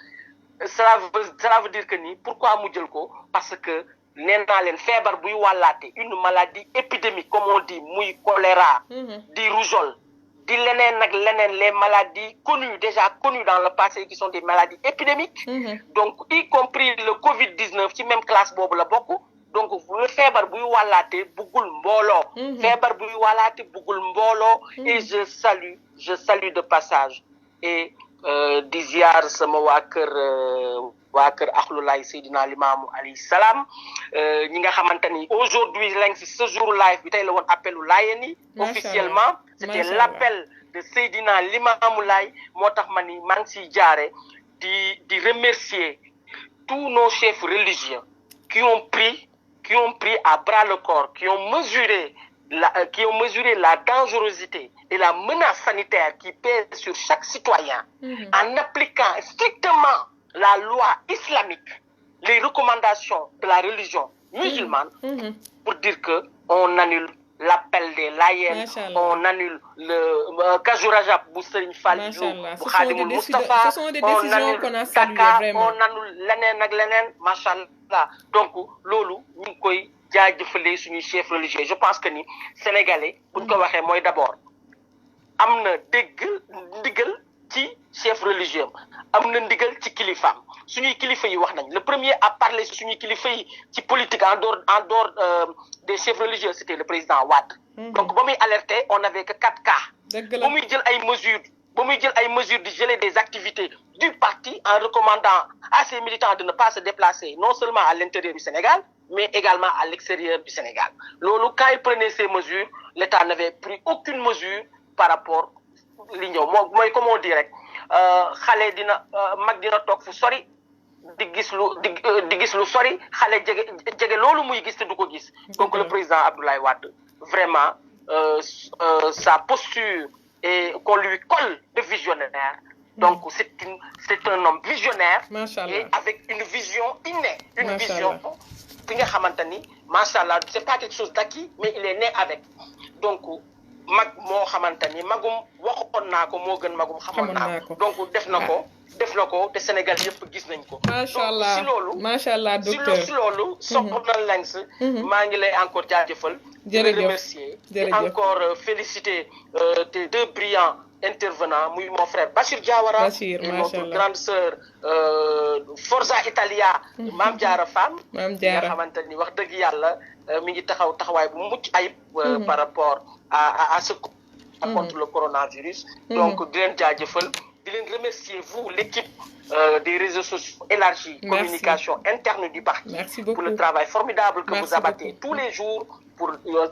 cela veut dire que ni pourquoi mu jël ko, parce que nee naa leen feebar buy wàllaate, une maladie épidémique comme on dit, muy choléra, di rougeole, di leneen les maladies déjà connues dans le passé qui sont des maladies épidémiques, donc y compris le Covid-19 ci même classe boobu la bokk. Donc le feebar buy wàllaate buggul mbooloo, feebar buy wàllaate buggul mbooloo, et je salue de passage et di ziar sama waa kër Akhlulaay Seydina Limaamu alayhi salaam, ñi nga xamante ni aujourd'hui lañ ci ce jour live bi tey la woon appelu Laayeen yi officiellement, c'était l'appel de Seydina Limaamu Laay. moo tax ma ni maa ngi ciy jaare di remercier tous nos chefs religieux qui ont pris à bras le corps, qui ont mesuré la dangerosité et la menace sanitaire qui pèse sur chaque citoyen, en appliquant strictement la loi islamique, les recommandations de la religion musulmane, pour dire que on annule l'appel des Layènes, on annule le Kazu Rajab bu Serigne Fallou bu Khadimul Moustapha, on annule Dakar, on annule leneen ak leneen, machallah. Donc loolu ñu ngi koy jaajëfale suñuy chef religieux. Je pense que ni sénégalais buñ ko waxee mooy d'abord am na ndigal ci chef religieux, am na ndigal ci kilifaam. Suñuy kilifa yi wax nañ, le premier à parler sur suñuy kilifa yi ci politique en dehors des chefs religieux, c'était le président Wade. Donc ba muy alerter, on n'avait que 4 cas. Ba muy jël ay mesures de geler des activités du parti en recommandant à ses militants de ne pas se déplacer non seulement à l'intérieur du Sénégal, mais également à l'extérieur du Sénégal. Lolo, quand il prenait ces mesures, l'État n'avait pris aucune mesure par rapport à l'Union. Moi, comme on dirait, xalé dina mag dina tok fu sori di gis lu sori xalé djégé lolu muy gis te du ko gis. Donc le président Abdoulaye Wade vraiment sa posture et qu'on lui colle de visionnaire. Donc c'est un homme visionnaire et avec une vision innée, une vision qui nga xamantani machallah c'est pas quelque chose d'acquis mais il est né avec. Donc mag mo xamantani magum waxon nako mo gën magum xamon nako. Donc def nako te Sénégal yépp gis nañ ko. Machallah docteur. Si lolu soxna Lengs ma ngi lay encore jaajëfal. Je remercier et encore féliciter tes deux brillants intervenants, mon frère Bachir Diawara et notre grande sœur Forza Italia, Mam Diara Femme, nga xamanteni wax deug yalla mi ngi taxaw taxaway bu mucc ayib par rapport à ce contre le coronavirus. Donc di len jaajëfal, di len remercier vous l'équipe des réseaux sociaux élargis, communication interne du parti pour le travail formidable que vous abattez tous les jours pour un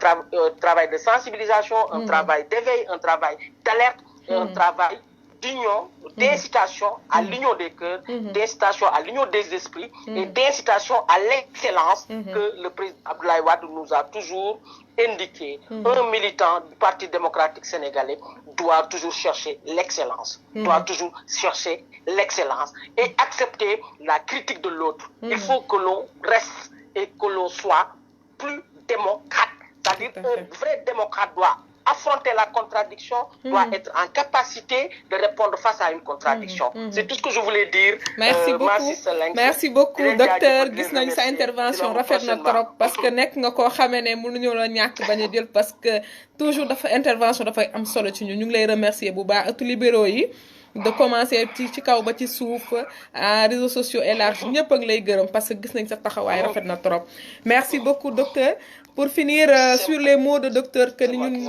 travail de sensibilisation, un travail d'éveil, un travail d'alerte, un travail d'union, d'incitation à l'union des cœurs, d'incitation à l'union des esprits et d'incitation à l'excellence que le président Abdoulaye Wade nous a toujours indiqué. Un militant du Parti démocratique sénégalais doit toujours chercher l'excellence, doit toujours chercher l'excellence et accepter la critique de l'autre. Il faut que l'on reste et que l'on soit plus démocrate. C'est-à-dire un vrai démocrate doit affronter la contradiction, doit être en capacité de répondre face à une contradiction. C'est tout ce que je voulais dire. Merci beaucoup docteur. Gis nañ sa intervention rafet na trop parce que nek nga ko xamé né mënuñu la ñak baña jël parce que toujours dafa intervention dafa am solo ci ñu ngi lay remercier bu baax atu libéraux yi de commencer ci kaw ba ci souf réseaux sociaux élargis ñepp ak lay gërëm parce que gis nañ sa taxaway rafet na trop. Merci beaucoup docteur. Pour finir sur les mots de docteur que ñun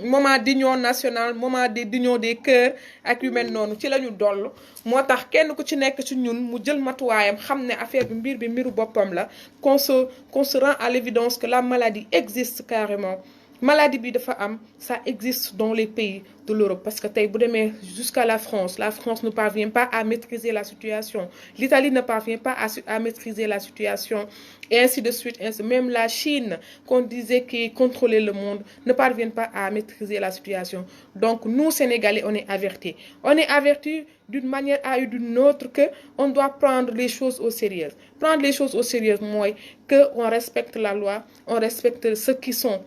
moment d'union nationale, moment d'union des cœurs ak yu mel nonu ci lañu doll motax kenn ku ci nekk ci ñun mu jël matuwayam xamné affaire bi mbir bi mbiru bopam la qu'on se rend à l'évidence que la maladie existe carrément. Maladie bi dafa am, ça existe dans les pays de l'Europe parce que tay bu démé jusqu'à la France ne parvient pas à maîtriser la situation, l'Italie ne parvient pas à maîtriser la situation et ainsi de suite. Même la Chine qu'on disait qui contrôlait le monde ne parvient pas à maîtriser la situation. Donc nous Sénégalais on est avertis d'une manière à d'une autre que on doit prendre les choses au sérieux. Prendre les choses au sérieux moi que on respecte la loi, on respecte ceux qui sont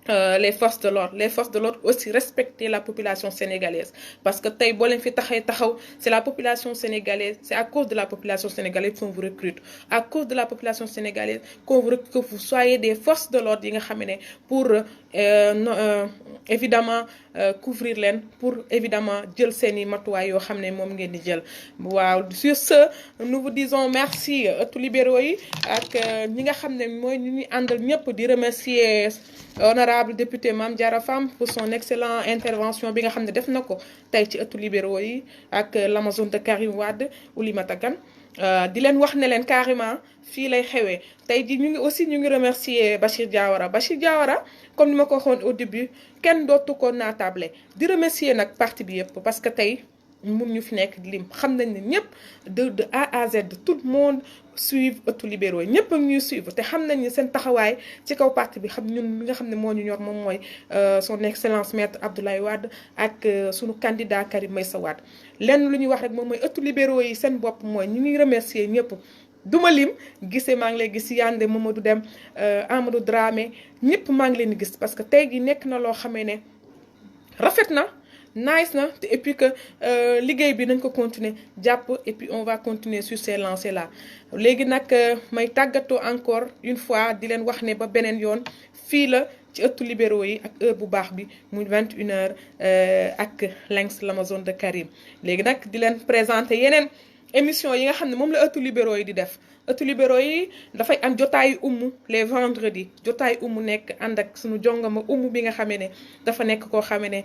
les forces de l'ordre aussi respecter la population sénégalaise parce que tay bo len fi taxaw c'est la population sénégalaise, c'est à cause de la population sénégalaise qu'on vous recrute, à cause de la population sénégalaise que vous soyez des forces de l'ordre yi nga xamné pour évidemment couvrir len, pour évidemment jël seni matuwaay yo xamné mom ngeen di jël. Waaw, sur ce nous vous disons merci tous libéraux yi ak ñi nga xamné moy ñu andal ñëpp di remercier honorable député Mame Diarra Fam pour son excellente intervention bi nga xamné def nako tay ci ëttu libéraux yi ak l'Amazone de Karim Wade Oulimata Kane di len wax ne len carrément fi lay xewé tay di ñu ngi remercier Bachir Diawara comme ni ma ko waxone au début kenn dootu ko naatable di remercier nak parti bi yépp parce que tay mun ñu fi nekk lim xam nañ ne ñëpp de A à Z tout le monde suivre ëttu libéraux yi ñëpp a ñuy suivre te xam nañ ne seen taxawaay ci kaw parti bi xam ñun li nga xam ne moo ñu ñor moom mooy son excellence maître Abdoulaye Wade ak sunu candidat Karim Meïssa Wade lenn lu ñuy wax rek moom mooy ëttu libéraux yi seen bopp mooy ñu ngi remercier ñëpp duma lim gisee maa ngi lay gis Yande Mamadou Dem Amadou Dramé ñëpp maa ngi leen di gis parce que tey gi nekk na loo xamee ne rafet na nice na et puis que liggéey bi nañ ko continuer jàpp et puis on va continuer sur ces lancées là léegi nag may tàggatoo encore une fois di leen wax ne ba beneen yoon fii la ci ëttu libéraux yi ak heure bu baax bi muy 21h ak Lengs l'Amazone de Karim léegi nag di leen présenter yeneen émission yi nga xam ne moom la ëttu libéraux yi di def ëttu libéraux yi dafay am jotaayu les vendredis jotaayu nekk ànd ak suñu jongama bi nga xamee ne dafa nekk koo xamee ne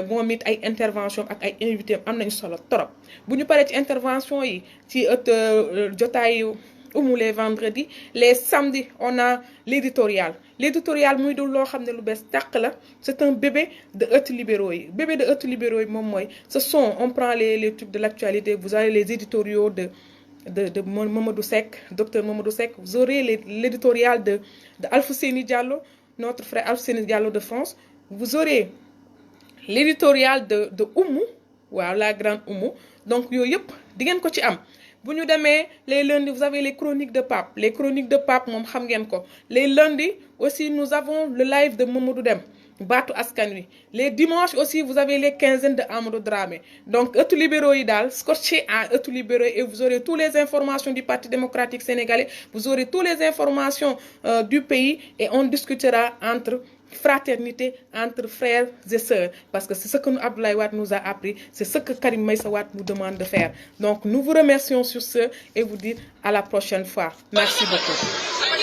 moom it ay intervention ak ay invité am nañu solo trop bu ñu paree ci intervention yi ci jotaayu Oumou les vendredis. Les samedis, on a l'éditorial. L'éditorial, c'est un bébé de Euth libéraux. Bébé de Euth libéraux, ce sont, on prend les trucs de l'actualité, vous avez les éditoriaux de Mamadou Seck, docteur Mamadou Seck, vous aurez l'éditorial de Alfousseni Diallo, notre frère Alfousseni Diallo de France, vous aurez l'éditorial de Oumou, la grande Oumou. Donc, yoyep, digen ko ci am. Buñu démé les lundis, vous avez les chroniques de Pape. Les chroniques de Pape, mom xam ngeen ko. Les lundis aussi, nous avons le live de Mamadou Dem, Batou Askanui. Les dimanches aussi, vous avez les quinzaines de Amadou Dramé. Donc, Euth libéraux idal, scotché à Euth libéraux et vous aurez toutes les informations du Parti démocratique sénégalais, vous aurez toutes les informations du pays et on discutera entre fraternité entre frères et sœurs, parce que c'est ce que Abdoulaye Wade nous a appris, c'est ce que Karim Meïssa Wade nous demande de faire. Donc nous vous remercions sur ce et vous dire à la prochaine fois. Merci beaucoup.